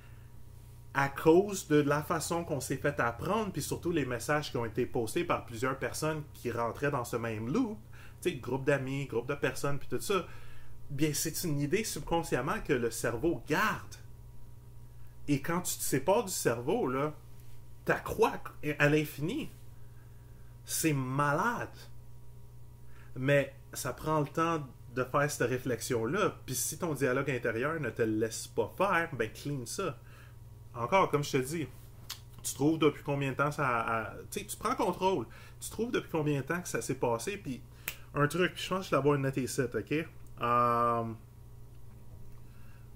à cause de la façon qu'on s'est fait apprendre, puis surtout les messages qui ont été postés par plusieurs personnes qui rentraient dans ce même loop, tu sais, groupe d'amis, groupe de personnes, puis tout ça, bien, c'est une idée subconsciemment que le cerveau garde. Et quand tu te sépares du cerveau, là, t'accrois à l'infini. C'est malade. Mais ça prend le temps de faire cette réflexion-là. Puis si ton dialogue intérieur ne te laisse pas faire, ben clean ça. Encore, comme je te dis, tu trouves depuis combien de temps ça... Tu sais, tu prends contrôle. Tu trouves depuis combien de temps que ça s'est passé. Puis un truc, je pense que je vais l'avoir noté ici, OK?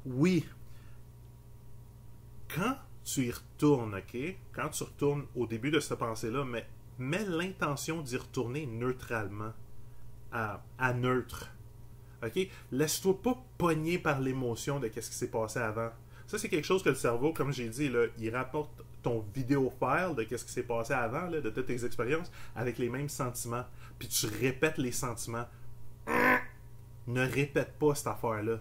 Oui. Quand tu y retournes, OK? Quand tu retournes au début de cette pensée-là, mais mets l'intention d'y retourner neutralement, à neutre. OK? Laisse-toi pas pogner par l'émotion de qu'est-ce qui s'est passé avant. Ça, c'est quelque chose que le cerveau, comme j'ai dit, là, il rapporte ton vidéo file de qu'est-ce qui s'est passé avant, là, de toutes tes expériences, avec les mêmes sentiments. Puis tu répètes les sentiments. Ne répète pas cette affaire-là.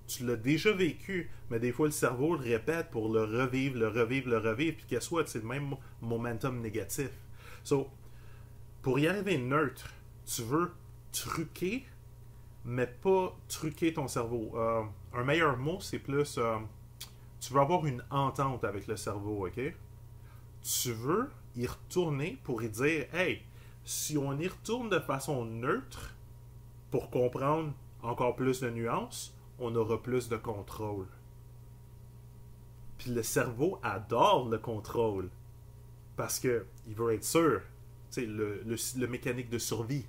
Tu l'as déjà vécu, mais des fois le cerveau le répète pour le revivre, puis qu'elle soit, c'est le même momentum négatif. So, pour y arriver neutre, tu veux truquer, mais pas truquer ton cerveau. Un meilleur mot, c'est plus... tu veux avoir une entente avec le cerveau, OK? Tu veux y retourner pour y dire, hey, si on y retourne de façon neutre pour comprendre encore plus de nuances, on aura plus de contrôle. Puis le cerveau adore le contrôle parce que il veut être sûr. Tu sais, le mécanique de survie.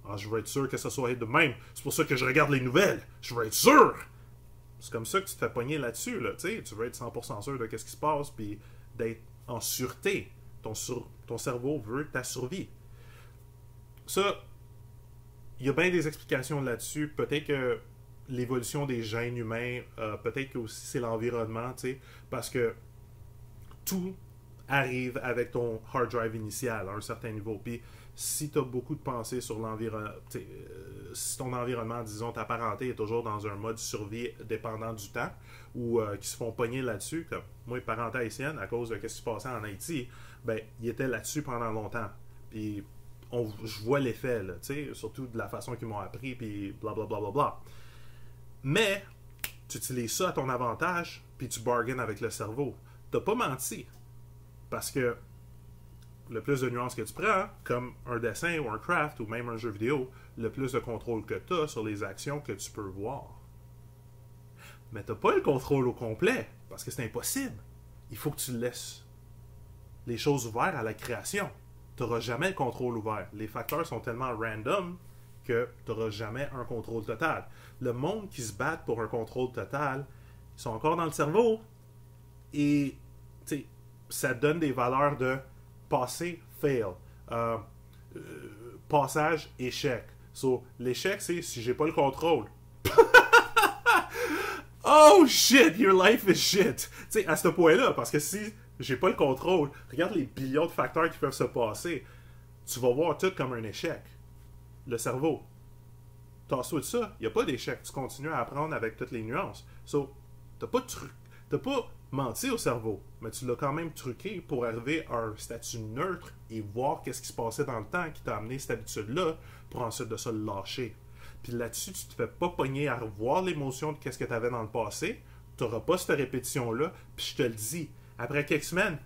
Ah, je veux être sûr que ça soit de même. C'est pour ça que je regarde les nouvelles. Je veux être sûr. C'est comme ça que tu te fais pogner là-dessus. Là. Tu veux être 100% sûr de ce qui se passe puis d'être en sûreté. Ton cerveau veut ta survie. Ça, il y a bien des explications là-dessus. Peut-être que l'évolution des gènes humains, peut-être que aussi c'est l'environnement, parce que tout arrive avec ton hard drive initial à un certain niveau. Puis si tu as beaucoup de pensées sur l'environnement, si ton environnement, disons, ta parenté est toujours dans un mode survie dépendant du temps, ou qui se font pogner là-dessus, comme moi, parenté haïtienne, à cause de ce qui se passait en Haïti, ben, ils étaient là-dessus pendant longtemps. Puis je vois l'effet, là, surtout de la façon qu'ils m'ont appris, puis blablabla. Bla, bla, bla. Mais tu utilises ça à ton avantage, puis tu bargaines avec le cerveau. T'as pas menti. Parce que le plus de nuances que tu prends, comme un dessin ou un craft ou même un jeu vidéo, le plus de contrôle que tu as sur les actions que tu peux voir. Mais tu n'as pas le contrôle au complet, parce que c'est impossible. Il faut que tu laisses les choses ouvertes à la création. Tu n'auras jamais le contrôle ouvert. Les facteurs sont tellement random que tu n'auras jamais un contrôle total. Le monde qui se bat pour un contrôle total, ils sont encore dans le cerveau et ça donne des valeurs de passé, fail, passage, échec. So, l'échec, c'est si j'ai pas le contrôle. Oh shit, your life is shit. Tu sais, à ce point-là, parce que si j'ai pas le contrôle, regarde les billions de facteurs qui peuvent se passer. Tu vas voir tout comme un échec. Le cerveau. Tasse-toi de ça, il n'y a pas d'échec. Tu continues à apprendre avec toutes les nuances. So, t'as pas menti au cerveau, mais tu l'as quand même truqué pour arriver à un statut neutre et voir qu'est-ce qui se passait dans le temps qui t'a amené cette habitude-là pour ensuite de ça le lâcher. Puis là-dessus, tu te fais pas pogner à revoir l'émotion de qu'est-ce que tu avais dans le passé. Tu n'auras pas cette répétition-là. Puis je te le dis, après quelques semaines,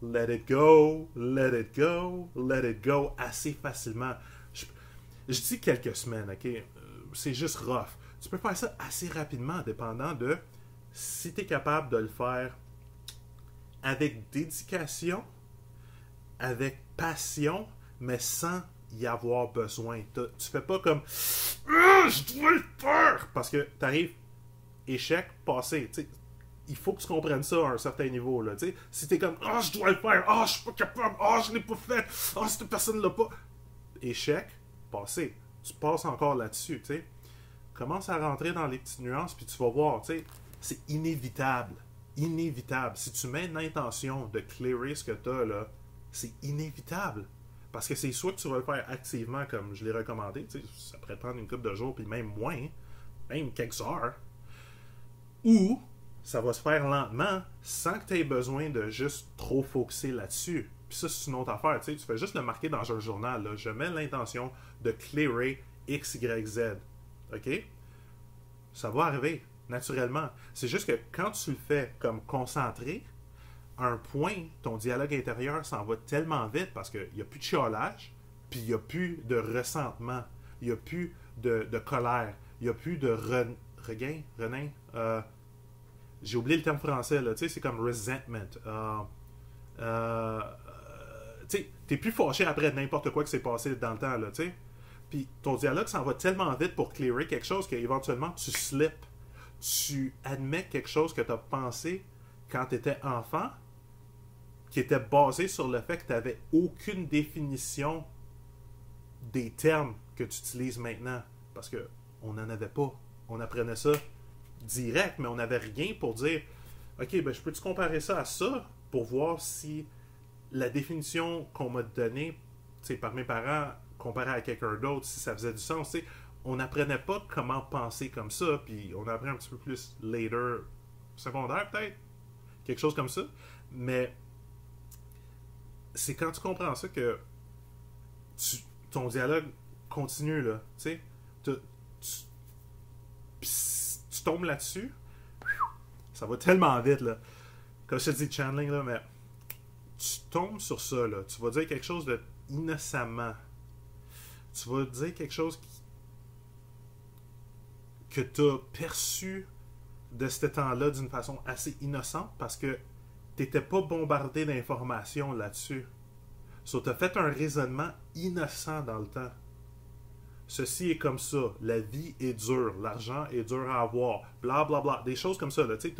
let it go, let it go, let it go, assez facilement. Je dis quelques semaines, ok? C'est juste rough. Tu peux faire ça assez rapidement, dépendant de si tu es capable de le faire avec dédication, avec passion, mais sans y avoir besoin. Tu fais pas comme je dois le faire parce que tu arrives échec, passé. T'sais, il faut que tu comprennes ça à un certain niveau. Là, t'sais. Si tu es comme je dois le faire, je suis pas capable, je l'ai pas fait, cette personne l'a pas. Échec, passé. Tu passes encore là-dessus. T'sais. Commence à rentrer dans les petites nuances, puis tu vas voir. T'sais, c'est inévitable. Inévitable. Si tu mets l'intention de clearer ce que tu as, là, c'est inévitable. Parce que c'est soit que tu vas le faire activement, comme je l'ai recommandé, ça pourrait prendre une couple de jours, puis même moins, même quelques heures, ou ça va se faire lentement, sans que tu aies besoin de juste trop focuser là-dessus. Puis ça, c'est une autre affaire. Tu fais juste le marquer dans un journal. Là. Je mets l'intention de clearer X, Y, Z. OK? Ça va arriver. Naturellement. C'est juste que quand tu le fais comme concentré, à un point, ton dialogue intérieur s'en va tellement vite parce qu'il n'y a plus de chiolage, puis il n'y a plus de ressentement, il n'y a plus de colère, il n'y a plus de regain, j'ai oublié le terme français, là, c'est comme resentment. T'es plus fâché après n'importe quoi qui s'est passé dans le temps, là, tu sais. Puis ton dialogue s'en va tellement vite pour clearer quelque chose qu'éventuellement tu slips. Tu admets quelque chose que tu as pensé quand tu étais enfant, qui était basé sur le fait que tu n'avais aucune définition des termes que tu utilises maintenant. Parce qu'on n'en avait pas. On apprenait ça direct, mais on n'avait rien pour dire OK, ben je peux-tu comparer ça à ça pour voir si la définition qu'on m'a donnée par mes parents comparée à quelqu'un d'autre, si ça faisait du sens. T'sais. On n'apprenait pas comment penser comme ça, puis on apprend un petit peu plus later, secondaire peut-être, quelque chose comme ça. Mais c'est quand tu comprends ça que ton dialogue continue, là, tu sais. Tu tombes là-dessus, ça va tellement vite, là. Comme je te dis, channeling, là, mais tu tombes sur ça, là, tu vas dire quelque chose de innocemment. Tu vas dire quelque chose que tu as perçu de ce temps-là d'une façon assez innocente parce que tu n'étais pas bombardé d'informations là-dessus. So, tu as fait un raisonnement innocent dans le temps. Ceci est comme ça. La vie est dure. L'argent est dur à avoir. Bla bla bla. Des choses comme ça, là, tu sais,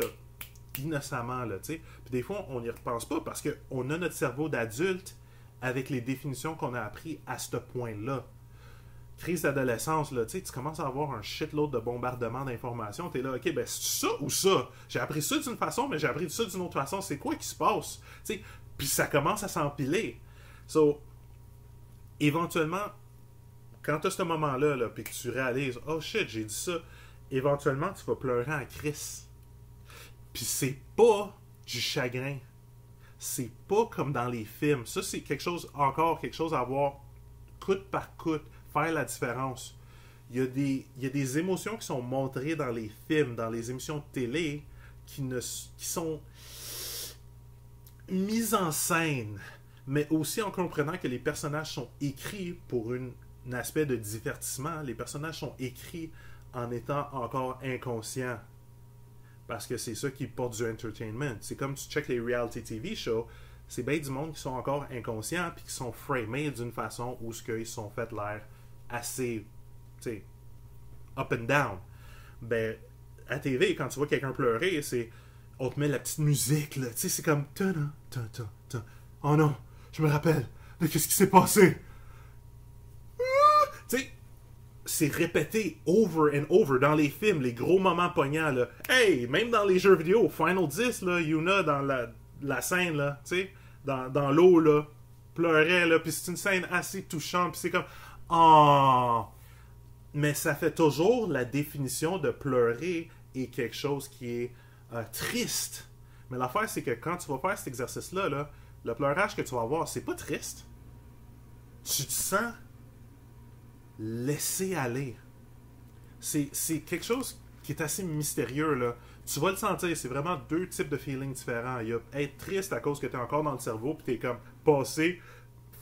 innocemment, là, tu sais. Puis des fois, on n'y repense pas parce qu'on a notre cerveau d'adulte avec les définitions qu'on a appris à ce point-là. Crise d'adolescence, là, tu sais, tu commences à avoir un shitload de bombardement d'informations. Tu es là, ok, ben c'est ça ou ça? J'ai appris ça d'une façon, mais j'ai appris ça d'une autre façon. C'est quoi qui se passe? Tu sais, puis ça commence à s'empiler. So, éventuellement, quand tu as ce moment-là, là, puis que tu réalises, oh shit, j'ai dit ça, éventuellement, tu vas pleurer en crise. Puis c'est pas du chagrin. C'est pas comme dans les films. Ça, c'est encore quelque chose à voir coûte par coûte, faire la différence. Il y a des émotions qui sont montrées dans les films, dans les émissions de télé, qui sont mises en scène, mais aussi en comprenant que les personnages sont écrits pour un aspect de divertissement. Les personnages sont écrits en étant encore inconscients. Parce que c'est ça qui porte du entertainment. C'est comme tu checkes les reality TV shows, c'est bien du monde qui sont encore inconscients puis qui sont framés d'une façon où ils sont fait l'air assez, tu sais, up and down. Ben, à TV, quand tu vois quelqu'un pleurer, on te met la petite musique, là. Tu sais, c'est comme... Oh non, je me rappelle de qu'est-ce qui s'est passé. Tu sais, c'est répété over and over dans les films, les gros moments poignants, là. Hey, même dans les jeux vidéo, Final 10, là, Yuna, dans la scène, là, tu sais, dans l'eau, là, pleurait, là, puis c'est une scène assez touchante, puis c'est comme... Oh! Mais ça fait toujours la définition de pleurer est quelque chose qui est triste. Mais l'affaire, c'est que quand tu vas faire cet exercice-là, là, le pleurage que tu vas avoir, c'est pas triste. Tu te sens laissé aller. C'est quelque chose qui est assez mystérieux, là. Tu vas le sentir, c'est vraiment deux types de feelings différents. Il y a être triste à cause que tu es encore dans le cerveau, puis tu es comme passé,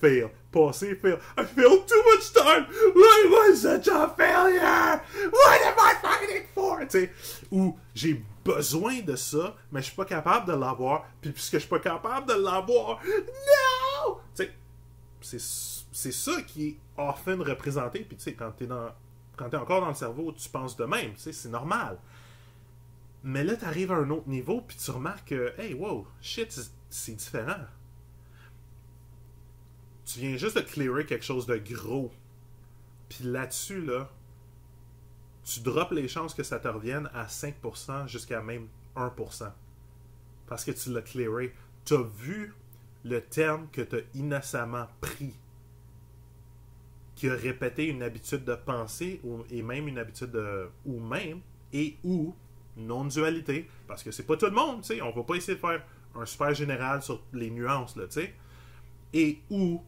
fail, passé, fail. I failed too much time! I was such a failure! What am I fighting for? Tu sais, ou j'ai besoin de ça, mais je suis pas capable de l'avoir, puis puisque je suis pas capable de l'avoir, no! Tu sais, c'est ça qui est often représenté, puis tu sais, quand t'es encore dans le cerveau, tu penses de même, tu sais, c'est normal. Mais là, t'arrives à un autre niveau, puis tu remarques que, hey, wow, shit, c'est différent. Tu viens juste de clearer quelque chose de gros. Puis là-dessus, là, tu drops les chances que ça te revienne à 5% jusqu'à même 1%. Parce que tu l'as clearé. Tu as vu le terme que tu as innocemment pris, qui a répété une habitude de pensée, et même une habitude de... ou même, et ou non-dualité. Parce que c'est pas tout le monde, tu sais. On va pas essayer de faire un super général sur les nuances, là, tu sais. Et ou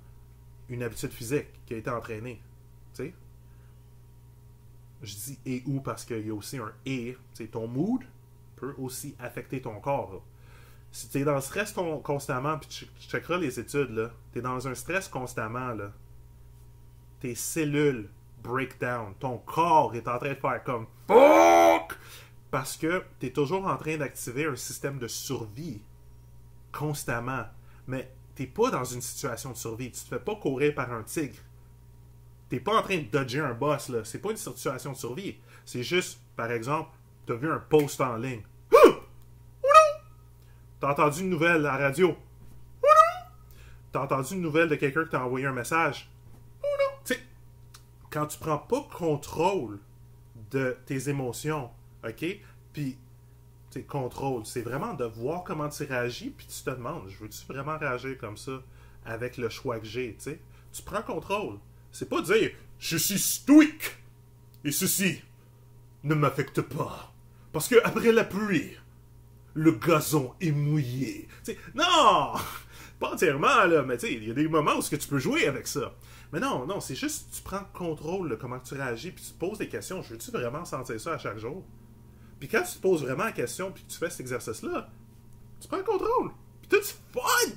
une habitude physique qui a été entraînée. Tu sais? Je dis et ou parce qu'il y a aussi un et. Tu sais, ton mood peut aussi affecter ton corps. Là. Si tu es dans le stress constamment, puis tu checkeras les études, là, tu es dans un stress constamment, là, tes cellules break down. Ton corps est en train de faire comme fuck! Parce que tu es toujours en train d'activer un système de survie constamment. Mais t'es pas dans une situation de survie. Tu te fais pas courir par un tigre. T'es pas en train de dodger un boss, là. C'est pas une situation de survie. C'est juste, par exemple, t'as vu un post en ligne. T'as entendu une nouvelle à la radio. T'as entendu une nouvelle de quelqu'un qui t'a envoyé un message. Tu sais, quand tu prends pas contrôle de tes émotions, ok? Puis, tu sais, contrôle, c'est vraiment de voir comment tu réagis, puis tu te demandes, je veux-tu vraiment réagir comme ça avec le choix que j'ai, tu sais? Tu prends contrôle. C'est pas dire, je suis stoïque, et ceci ne m'affecte pas. Parce que après la pluie, le gazon est mouillé. Tu sais, non! Pas entièrement, là, mais tu sais, il y a des moments où tu peux jouer avec ça. Mais non, c'est juste, tu prends contrôle de comment tu réagis, puis tu te poses des questions. Je veux-tu vraiment sentir ça à chaque jour? Puis quand tu te poses vraiment la question, puis que tu fais cet exercice-là, tu prends le contrôle. Puis tout, c'est fun!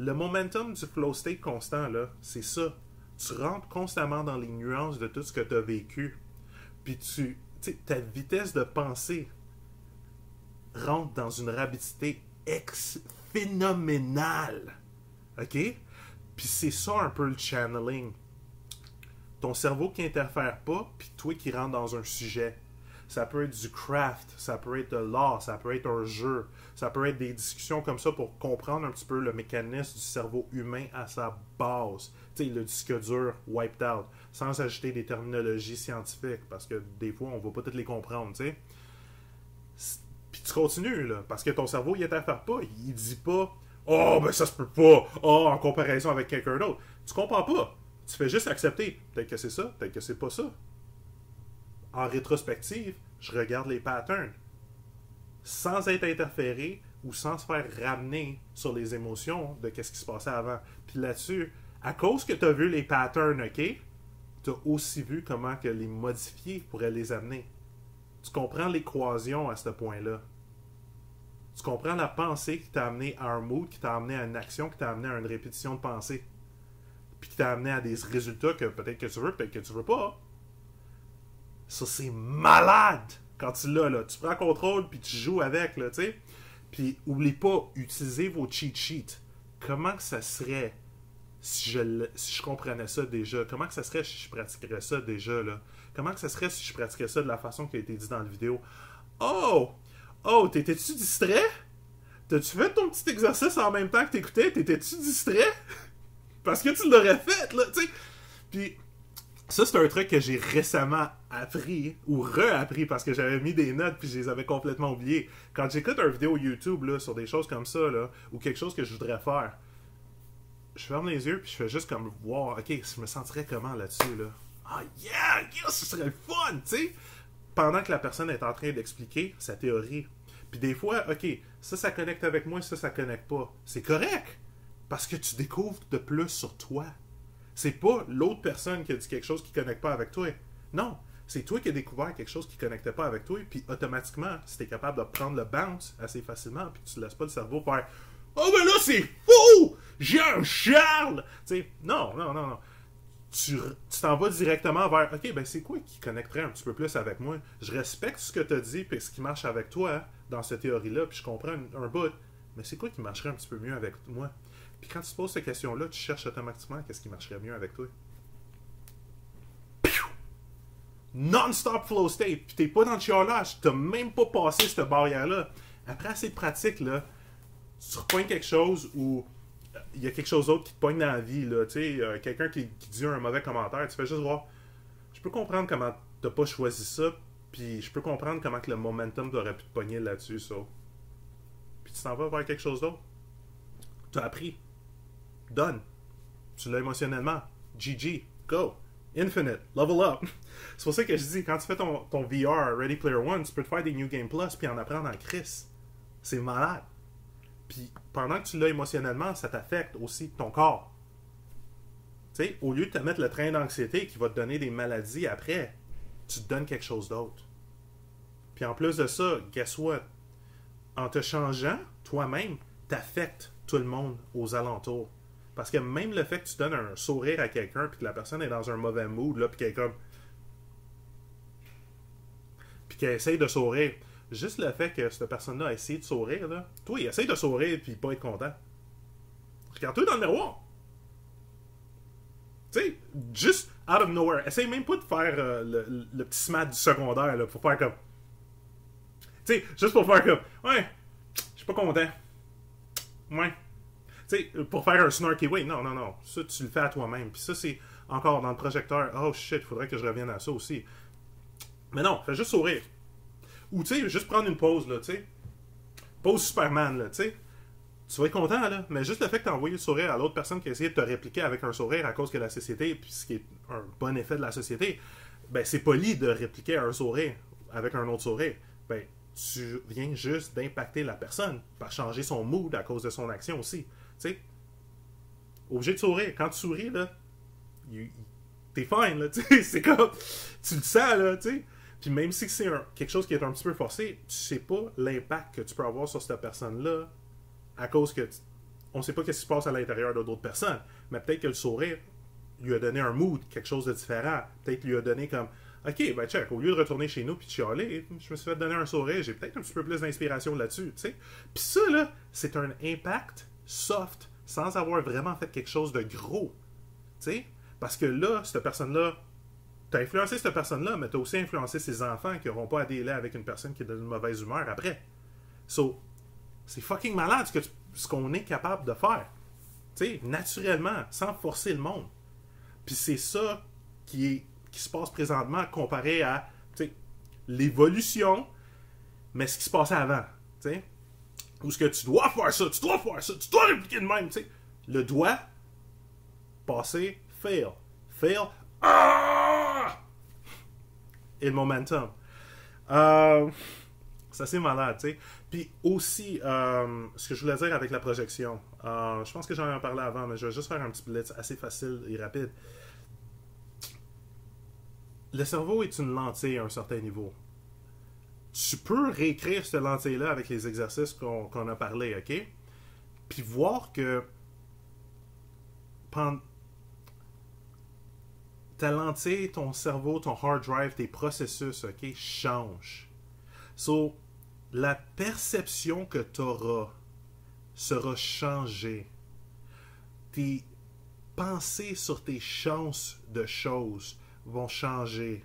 Le momentum du flow state constant, là, c'est ça. Tu rentres constamment dans les nuances de tout ce que tu as vécu. Puis tu sais, ta vitesse de pensée rentre dans une rapidité phénoménale. OK? Puis c'est ça un peu le channeling. Ton cerveau qui interfère pas, puis toi qui rentre dans un sujet. Ça peut être du craft, ça peut être de l'art, ça peut être un jeu, ça peut être des discussions comme ça pour comprendre un petit peu le mécanisme du cerveau humain à sa base. Tu sais, le disque dur wiped out, sans ajouter des terminologies scientifiques, parce que des fois, on va pas toutes les comprendre, tu sais. Puis tu continues, là, parce que ton cerveau, il interfère pas, il dit pas « Oh, ben ça se peut pas! Oh, en comparaison avec quelqu'un d'autre! » Tu comprends pas. Tu fais juste accepter. Peut-être que c'est ça, peut-être que c'est pas ça. En rétrospective, je regarde les patterns sans être interféré ou sans se faire ramener sur les émotions de qu'est-ce qui se passait avant. Puis là-dessus, à cause que tu as vu les patterns, OK, tu as aussi vu comment que les modifier pourrait les amener. Tu comprends l'équation à ce point-là. Tu comprends la pensée qui t'a amené à un mood, qui t'a amené à une action, qui t'a amené à une répétition de pensée. Puis qui t'a amené à des résultats que peut-être que tu veux, peut-être que tu veux pas. Ça, c'est malade quand tu l'as, là. Tu prends contrôle, puis tu joues avec, là, tu sais. Puis, oublie pas, utilisez vos cheat sheets. Comment que ça serait si je comprenais ça déjà? Comment que ça serait si je pratiquerais ça déjà, là? Comment que ça serait si je pratiquais ça de la façon qui a été dit dans la vidéo? Oh! Oh, t'étais-tu distrait? T'as-tu fait ton petit exercice en même temps que t'écoutais? T'étais-tu distrait? Parce que tu l'aurais fait, là, tu sais. Puis... ça, c'est un truc que j'ai récemment appris ou reappris parce que j'avais mis des notes puis je les avais complètement oubliées. Quand j'écoute une vidéo YouTube là, sur des choses comme ça là, ou quelque chose que je voudrais faire, je ferme les yeux puis je fais juste comme voir, ok, je me sentirais comment là-dessus là? Ah yeah, ce serait le fun, tu sais! Pendant que la personne est en train d'expliquer sa théorie. Puis des fois, ok, ça connecte avec moi, ça connecte pas. C'est correct! Parce que tu découvres de plus sur toi. C'est pas l'autre personne qui a dit quelque chose qui ne connecte pas avec toi. Non, c'est toi qui as découvert quelque chose qui ne connectait pas avec toi, puis automatiquement, si tu es capable de prendre le bounce assez facilement, puis tu ne laisses pas le cerveau faire « Oh, mais là, c'est fou! Jean-Charles! » Tu sais, non. Tu t'en vas directement vers « Ok, ben c'est quoi qui connecterait un petit peu plus avec moi? Je respecte ce que tu as dit, puis ce qui marche avec toi dans cette théorie-là, puis je comprends un bout, mais c'est quoi qui marcherait un petit peu mieux avec moi? » Puis quand tu te poses cette question-là, tu cherches automatiquement qu'est-ce qui marcherait mieux avec toi. Non-stop flow state. Puis t'es pas dans le chiolage. T'as même pas passé cette barrière-là. Après assez de pratique, là, tu repognes quelque chose où il y a quelque chose d'autre qui te pogne dans la vie. Là, quelqu'un qui dit un mauvais commentaire, tu fais juste voir. Je peux comprendre comment t'as pas choisi ça. Puis je peux comprendre comment que le momentum t'aurait pu te pogner là-dessus. Ça. Puis tu t'en vas vers quelque chose d'autre. Tu as appris. Done. Tu l'as émotionnellement. GG. Go. Infinite. Level up. C'est pour ça que je dis, quand tu fais ton VR, Ready Player One, tu peux te faire des New Game Plus puis en apprendre en crise. C'est malade. Puis pendant que tu l'as émotionnellement, ça t'affecte aussi ton corps. Tu sais, au lieu de te mettre le train d'anxiété qui va te donner des maladies après, tu te donnes quelque chose d'autre. Puis en plus de ça, guess what? En te changeant, toi-même, t'affectes tout le monde aux alentours. Parce que même le fait que tu donnes un sourire à quelqu'un puis que la personne est dans un mauvais mood, là, puis qu'elle est comme... puis qu'elle essaye de sourire, juste le fait que cette personne-là a essayé de sourire, là, toi, il essaye de sourire puis pas être content. Regarde-toi dans le miroir. Tu sais, juste out of nowhere. Essaye même pas de faire le petit smat du secondaire, là, pour faire comme... tu sais, juste pour faire comme... ouais, je suis pas content. Ouais. Tu sais, pour faire un snarky way, non. Ça, tu le fais à toi-même. Puis ça, c'est encore dans le projecteur. Oh shit, il faudrait que je revienne à ça aussi. Mais non, fais juste sourire. Ou tu sais, juste prendre une pause, là, tu sais. Pause Superman, là, tu sais. Tu vas être content, là. Mais juste le fait que tu as envoyé le sourire à l'autre personne qui a essayé de te répliquer avec un sourire à cause que la société, puis ce qui est un bon effet de la société, ben c'est poli de répliquer un sourire avec un autre sourire. Ben, tu viens juste d'impacter la personne par changer son mood à cause de son action aussi. Tu sais, obligé de sourire. Quand tu souris, là, t'es fine, là, tu sais, c'est comme, tu le sens, là, tu sais. Puis même si c'est quelque chose qui est un petit peu forcé, tu sais pas l'impact que tu peux avoir sur cette personne-là à cause que on sait pas ce qui se passe à l'intérieur de d'autres personnes. Mais peut-être que le sourire lui a donné un mood, quelque chose de différent. Peut-être lui a donné comme, OK, ben check, au lieu de retourner chez nous puis de chialer, je me suis fait donner un sourire, j'ai peut-être un petit peu plus d'inspiration là-dessus, tu sais. Puis ça, là, c'est un impact soft, sans avoir vraiment fait quelque chose de gros, tu sais. Parce que là, cette personne-là, t'as influencé cette personne-là, mais t'as aussi influencé ses enfants qui n'auront pas à délai avec une personne qui est dans une mauvaise humeur après. So, c'est fucking malade ce qu'on est capable de faire. Tu sais, naturellement, sans forcer le monde. Puis c'est ça qui se passe présentement comparé à l'évolution, mais ce qui se passait avant. T'sais? Où ce que tu dois faire ça, tu dois répliquer de même. T'sais? Le doigt, passer, fail. Fail, ah! Et le momentum. Ça c'est malade, tu sais. Puis aussi, ce que je voulais dire avec la projection, je pense que j'en ai parlé avant, mais je vais juste faire un petit blitz assez facile et rapide. Le cerveau est une lentille à un certain niveau. Tu peux réécrire cette lentille-là avec les exercices qu'on a parlé, OK? Puis voir que ta lentille, ton cerveau, ton hard drive, tes processus, OK, changent. So, la perception que tu auras sera changée. Tes pensées sur tes chances de choses vont changer.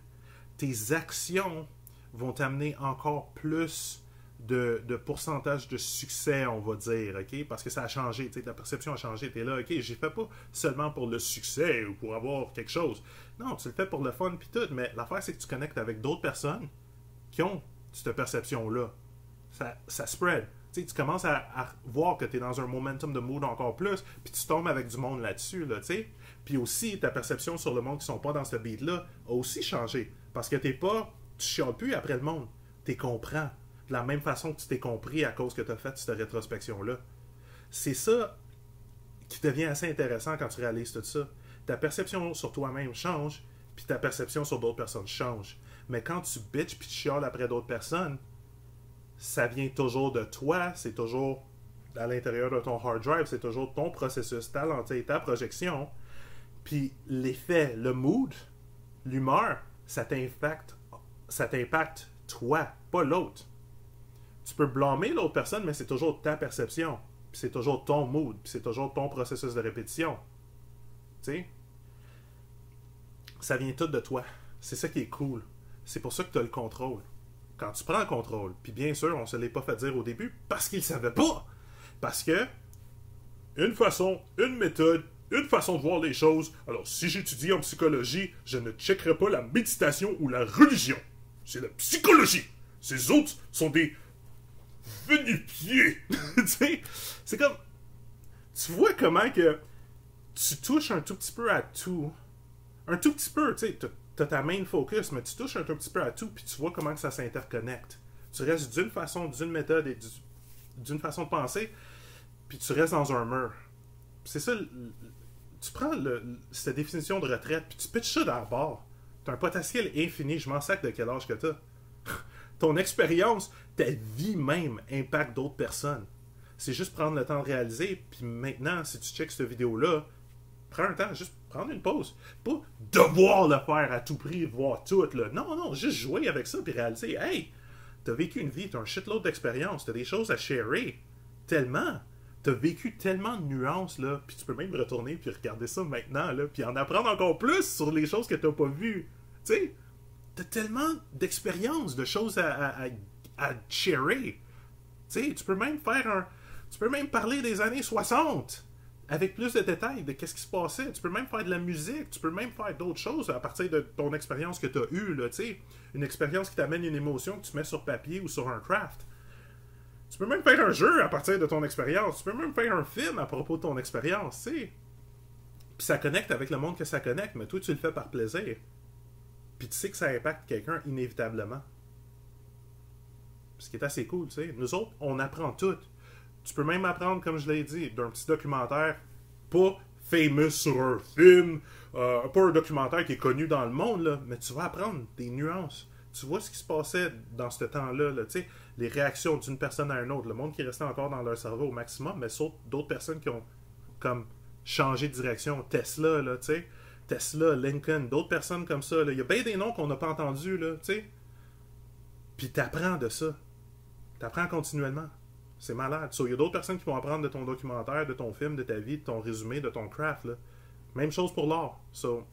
Tes actions vont t'amener encore plus de pourcentage de succès, on va dire, OK? Parce que ça a changé, ta perception a changé. Tu es là, OK, j'ai fait pas seulement pour le succès ou pour avoir quelque chose. Non, tu le fais pour le fun puis tout, mais l'affaire, c'est que tu connectes avec d'autres personnes qui ont cette perception-là. Ça spread. Tu commences à voir que tu es dans un momentum de mood encore plus, puis tu tombes avec du monde là-dessus, là, tu sais. Puis aussi, ta perception sur le monde qui sont pas dans ce beat-là a aussi changé. Parce que tu chiales plus après le monde. Tu comprends. De la même façon que tu t'es compris à cause que tu as fait cette rétrospection-là. C'est ça qui devient assez intéressant quand tu réalises tout ça. Ta perception sur toi-même change, puis ta perception sur d'autres personnes change. Mais quand tu bitches puis tu chiales après d'autres personnes, ça vient toujours de toi, c'est toujours à l'intérieur de ton hard drive, c'est toujours ton processus, ta lentille, ta projection. Puis l'effet, le mood, l'humeur, ça t'impacte toi, pas l'autre. Tu peux blâmer l'autre personne, mais c'est toujours ta perception. Puis c'est toujours ton mood, puis c'est toujours ton processus de répétition. Tu sais? Ça vient tout de toi. C'est ça qui est cool. C'est pour ça que tu as le contrôle. Quand tu prends le contrôle, puis bien sûr, on ne se l'est pas fait dire au début, parce qu'il ne savait pas. Parce que, une façon, une méthode, une façon de voir les choses. Alors, si j'étudie en psychologie, je ne checkerai pas la méditation ou la religion. C'est la psychologie. Ces autres sont des venu-pieds. Tu sais, c'est comme, tu vois comment que tu touches un tout petit peu à tout. Un tout petit peu, tu sais, t'as ta main focus, mais tu touches un tout petit peu à tout, puis tu vois comment que ça s'interconnecte. Tu restes d'une façon, d'une méthode et d'une façon de penser, puis tu restes dans un mur. C'est ça, tu prends cette définition de retraite, puis tu pitches ça dans la barre. T'as un potentiel infini, je m'en sac de quel âge que t'as. Ton expérience, ta vie même impacte d'autres personnes. C'est juste prendre le temps de réaliser, puis maintenant, si tu checkes cette vidéo-là, prends un temps, juste prendre une pause. Pas devoir le faire à tout prix, voir tout, là. Non, juste jouer avec ça, puis réaliser, hey, t'as vécu une vie, t'as un shitload d'expérience, t'as des choses à sharer. Tellement. T'as vécu tellement de nuances, là, puis tu peux même retourner puis regarder ça maintenant, là, puis en apprendre encore plus sur les choses que t'as pas vues. Tu sais, t'as tellement d'expériences, de choses à sharer. Tu sais, tu peux même parler des années 60 avec plus de détails de qu'est-ce qui se passait. Tu peux même faire de la musique, tu peux même faire d'autres choses à partir de ton expérience que tu as eue, là, tu sais. Une expérience qui t'amène une émotion que tu mets sur papier ou sur un craft. Tu peux même faire un jeu à partir de ton expérience. Tu peux même faire un film à propos de ton expérience, tu sais. Puis ça connecte avec le monde que ça connecte, mais toi, tu le fais par plaisir. Puis tu sais que ça impacte quelqu'un inévitablement. Ce qui est assez cool, tu sais. Nous autres, on apprend tout. Tu peux même apprendre, comme je l'ai dit, d'un petit documentaire pas famous sur un film, pas un documentaire qui est connu dans le monde, là, mais tu vas apprendre des nuances. tu vois ce qui se passait dans ce temps-là, là, tu sais, les réactions d'une personne à une autre, le monde qui restait encore dans leur cerveau au maximum, mais sauf d'autres personnes qui ont comme changé de direction. Tesla, là, tu sais, Tesla, Lincoln, d'autres personnes comme ça, là. Il y a bien des noms qu'on n'a pas entendus, là, tu sais. Puis t'apprends de ça. T'apprends continuellement. C'est malade. So, il y a d'autres personnes qui vont apprendre de ton documentaire, de ton film, de ta vie, de ton résumé, de ton craft, là. Même chose pour l'art. So,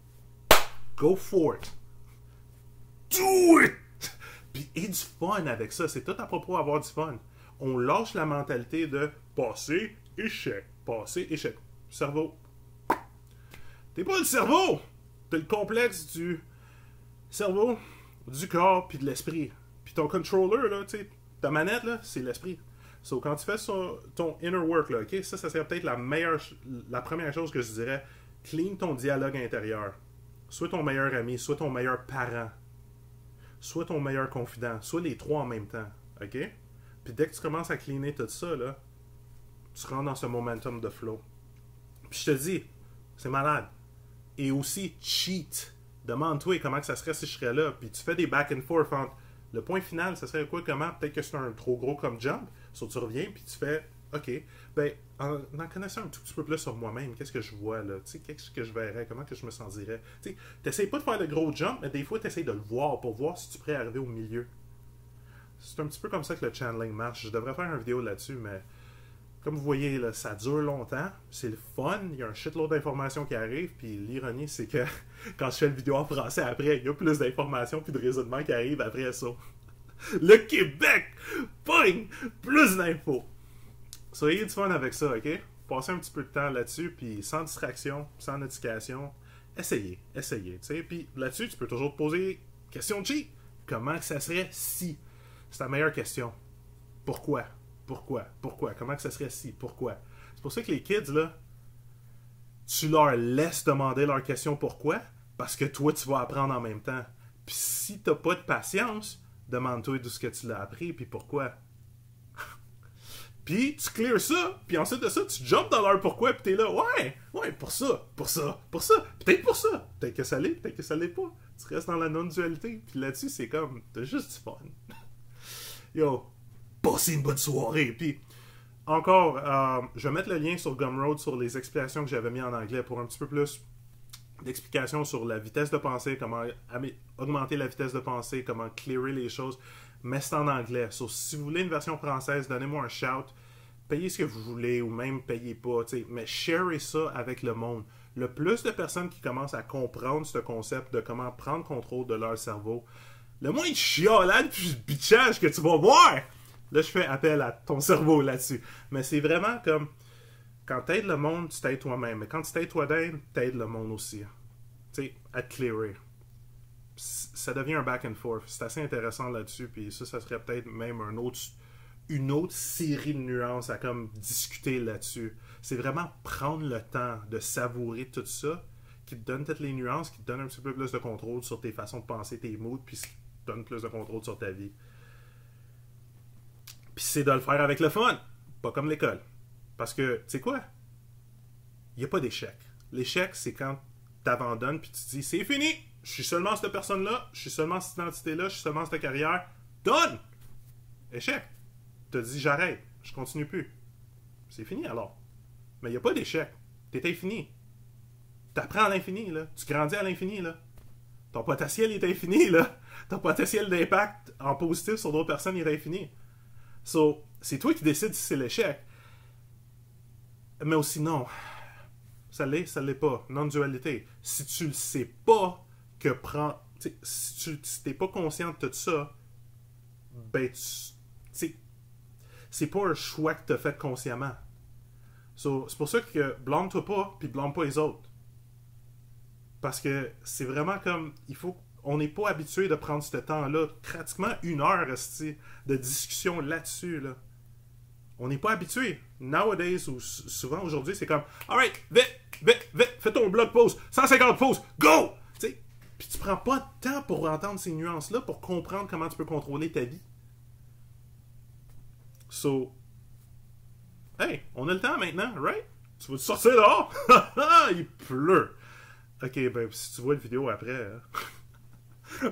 go for it. Do it! Puis, et du fun avec ça. C'est tout à propos d'avoir du fun. On lâche la mentalité de passer, échec. Passer, échec. Cerveau. T'es pas le cerveau! T'as le complexe du cerveau, du corps, puis de l'esprit. Puis ton controller, là, tu sais, ta manette, là, c'est l'esprit. So, quand tu fais ton inner work, là, ok, ça serait peut-être la première chose que je dirais. Clean ton dialogue intérieur. Soit ton meilleur ami, soit ton meilleur parent, soit ton meilleur confident, soit les trois en même temps, ok? Puis dès que tu commences à cleaner tout ça, là, tu rentres dans ce momentum de flow. Puis je te dis, c'est malade. Et aussi, cheat. Demande-toi comment que ça serait si je serais là. Puis tu fais des back and forth entre le point final, ça serait quoi, comment? Peut-être que c'est un trop gros comme jump. So, tu reviens, puis tu fais, OK, ben, en connaissant un tout petit peu plus sur moi-même, qu'est-ce que je vois, là? Tu sais, qu'est-ce que je verrais? Comment que je me sentirais? Tu sais, t'essayes pas de faire le gros jump, mais des fois, t'essayes de le voir pour voir si tu pourrais arriver au milieu. C'est un petit peu comme ça que le channeling marche. Je devrais faire une vidéo là-dessus, mais comme vous voyez, là, ça dure longtemps. C'est le fun. Il y a un shitload d'informations qui arrivent. Puis l'ironie, c'est que quand je fais une vidéo en français après, il y a plus d'informations puis de raisonnements qui arrivent après ça. Le Québec! Boing! Plus d'infos. Soyez du fun avec ça, ok? Passez un petit peu de temps là-dessus, puis sans distraction, sans notification. Essayez, tu sais. Puis là-dessus, tu peux toujours te poser question cheap. Comment que ça serait si? C'est ta meilleure question. Pourquoi? Comment que ça serait si? Pourquoi? C'est pour ça que les kids, là, tu leur laisses demander leur question pourquoi, parce que toi, tu vas apprendre en même temps. Puis si t'as pas de patience, demande-toi d'où ce que tu l'as appris, puis pourquoi. Puis tu clears ça, puis ensuite de ça, tu jumps dans leur pourquoi, puis t'es là, ouais, pour ça, peut-être pour ça. Peut-être que ça l'est, peut-être que ça l'est pas. Tu restes dans la non-dualité, puis là-dessus, c'est comme, t'as juste du fun. Yo, passez une bonne soirée. Puis, encore, je vais mettre le lien sur Gumroad sur les explications que j'avais mis en anglais pour un petit peu plus d'explications sur la vitesse de pensée, comment augmenter la vitesse de pensée, comment clearer les choses. Mais c'est en anglais. So, si vous voulez une version française, donnez-moi un shout. Payez ce que vous voulez ou même payez pas. T'sais. Mais sharez ça avec le monde. Le plus de personnes qui commencent à comprendre ce concept de comment prendre contrôle de leur cerveau, le moins de chiolade puis de bitchage que tu vas voir. Là, je fais appel à ton cerveau là-dessus. Mais c'est vraiment comme, quand t'aides le monde, tu t'aides toi-même. Mais quand tu t'aides toi-même, t'aides le monde aussi. Tu sais, à te clearer. Ça devient un back and forth. C'est assez intéressant là-dessus. Puis ça serait peut-être même une autre série de nuances à comme discuter là-dessus. C'est vraiment prendre le temps de savourer tout ça, qui te donne toutes les nuances, qui te donne un petit peu plus de contrôle sur tes façons de penser, tes moods, puis qui te donne plus de contrôle sur ta vie. Puis c'est de le faire avec le fun, pas comme l'école. Parce que, tu sais quoi? Il n'y a pas d'échec. L'échec, c'est quand tu abandonnes puis tu te dis, c'est fini! Je suis seulement cette personne-là, je suis seulement cette identité-là, je suis seulement cette carrière. Done! Échec. Tu te dis, j'arrête, je continue plus. C'est fini alors. Mais il n'y a pas d'échec. T'es infini. T'apprends à l'infini, là. Tu grandis à l'infini, là. Ton potentiel est infini, là. Ton potentiel d'impact en positif sur d'autres personnes est infini. So, c'est toi qui décides si c'est l'échec. Mais aussi non. Ça l'est pas. Non-dualité. Si tu le sais pas que si tu t'es pas conscient de tout ça, ben c'est pas un choix que tu as fait consciemment. So, c'est pour ça que blâme-toi pas, puis blâme pas les autres. Parce que c'est vraiment comme, on n'est pas habitué de prendre ce temps-là, pratiquement 1 heure de discussion là-dessus. Là. On n'est pas habitué. Nowadays, ou souvent aujourd'hui, c'est comme, alright, vite, fais ton blog post, 150 posts, go! T'sais, puis tu prends pas de temps pour entendre ces nuances-là, pour comprendre comment tu peux contrôler ta vie. So, hey, on a le temps maintenant, right? Tu vas te sortir dehors? Il pleut. Ok, ben si tu vois la vidéo après,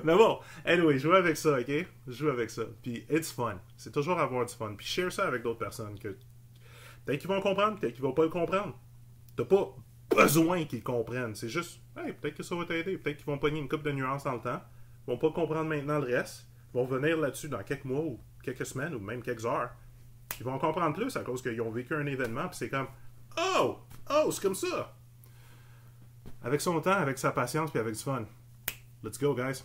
Mais bon, anyway, joue avec ça, ok? Joue avec ça. Puis, it's fun. C'est toujours avoir du fun. Puis, share ça avec d'autres personnes que peut-être qu'ils vont comprendre, peut-être qu'ils vont pas le comprendre. T'as pas besoin qu'ils comprennent. C'est juste, hey, peut-être que ça va t'aider. Peut-être qu'ils vont pogner une couple de nuances dans le temps. Ils vont pas comprendre maintenant le reste. Ils vont revenir là-dessus dans quelques mois ou quelques semaines ou même quelques heures. Ils vont comprendre plus à cause qu'ils ont vécu un événement. Puis c'est comme, oh, oh, c'est comme ça. Avec son temps, avec sa patience, puis avec du fun. Let's go, guys.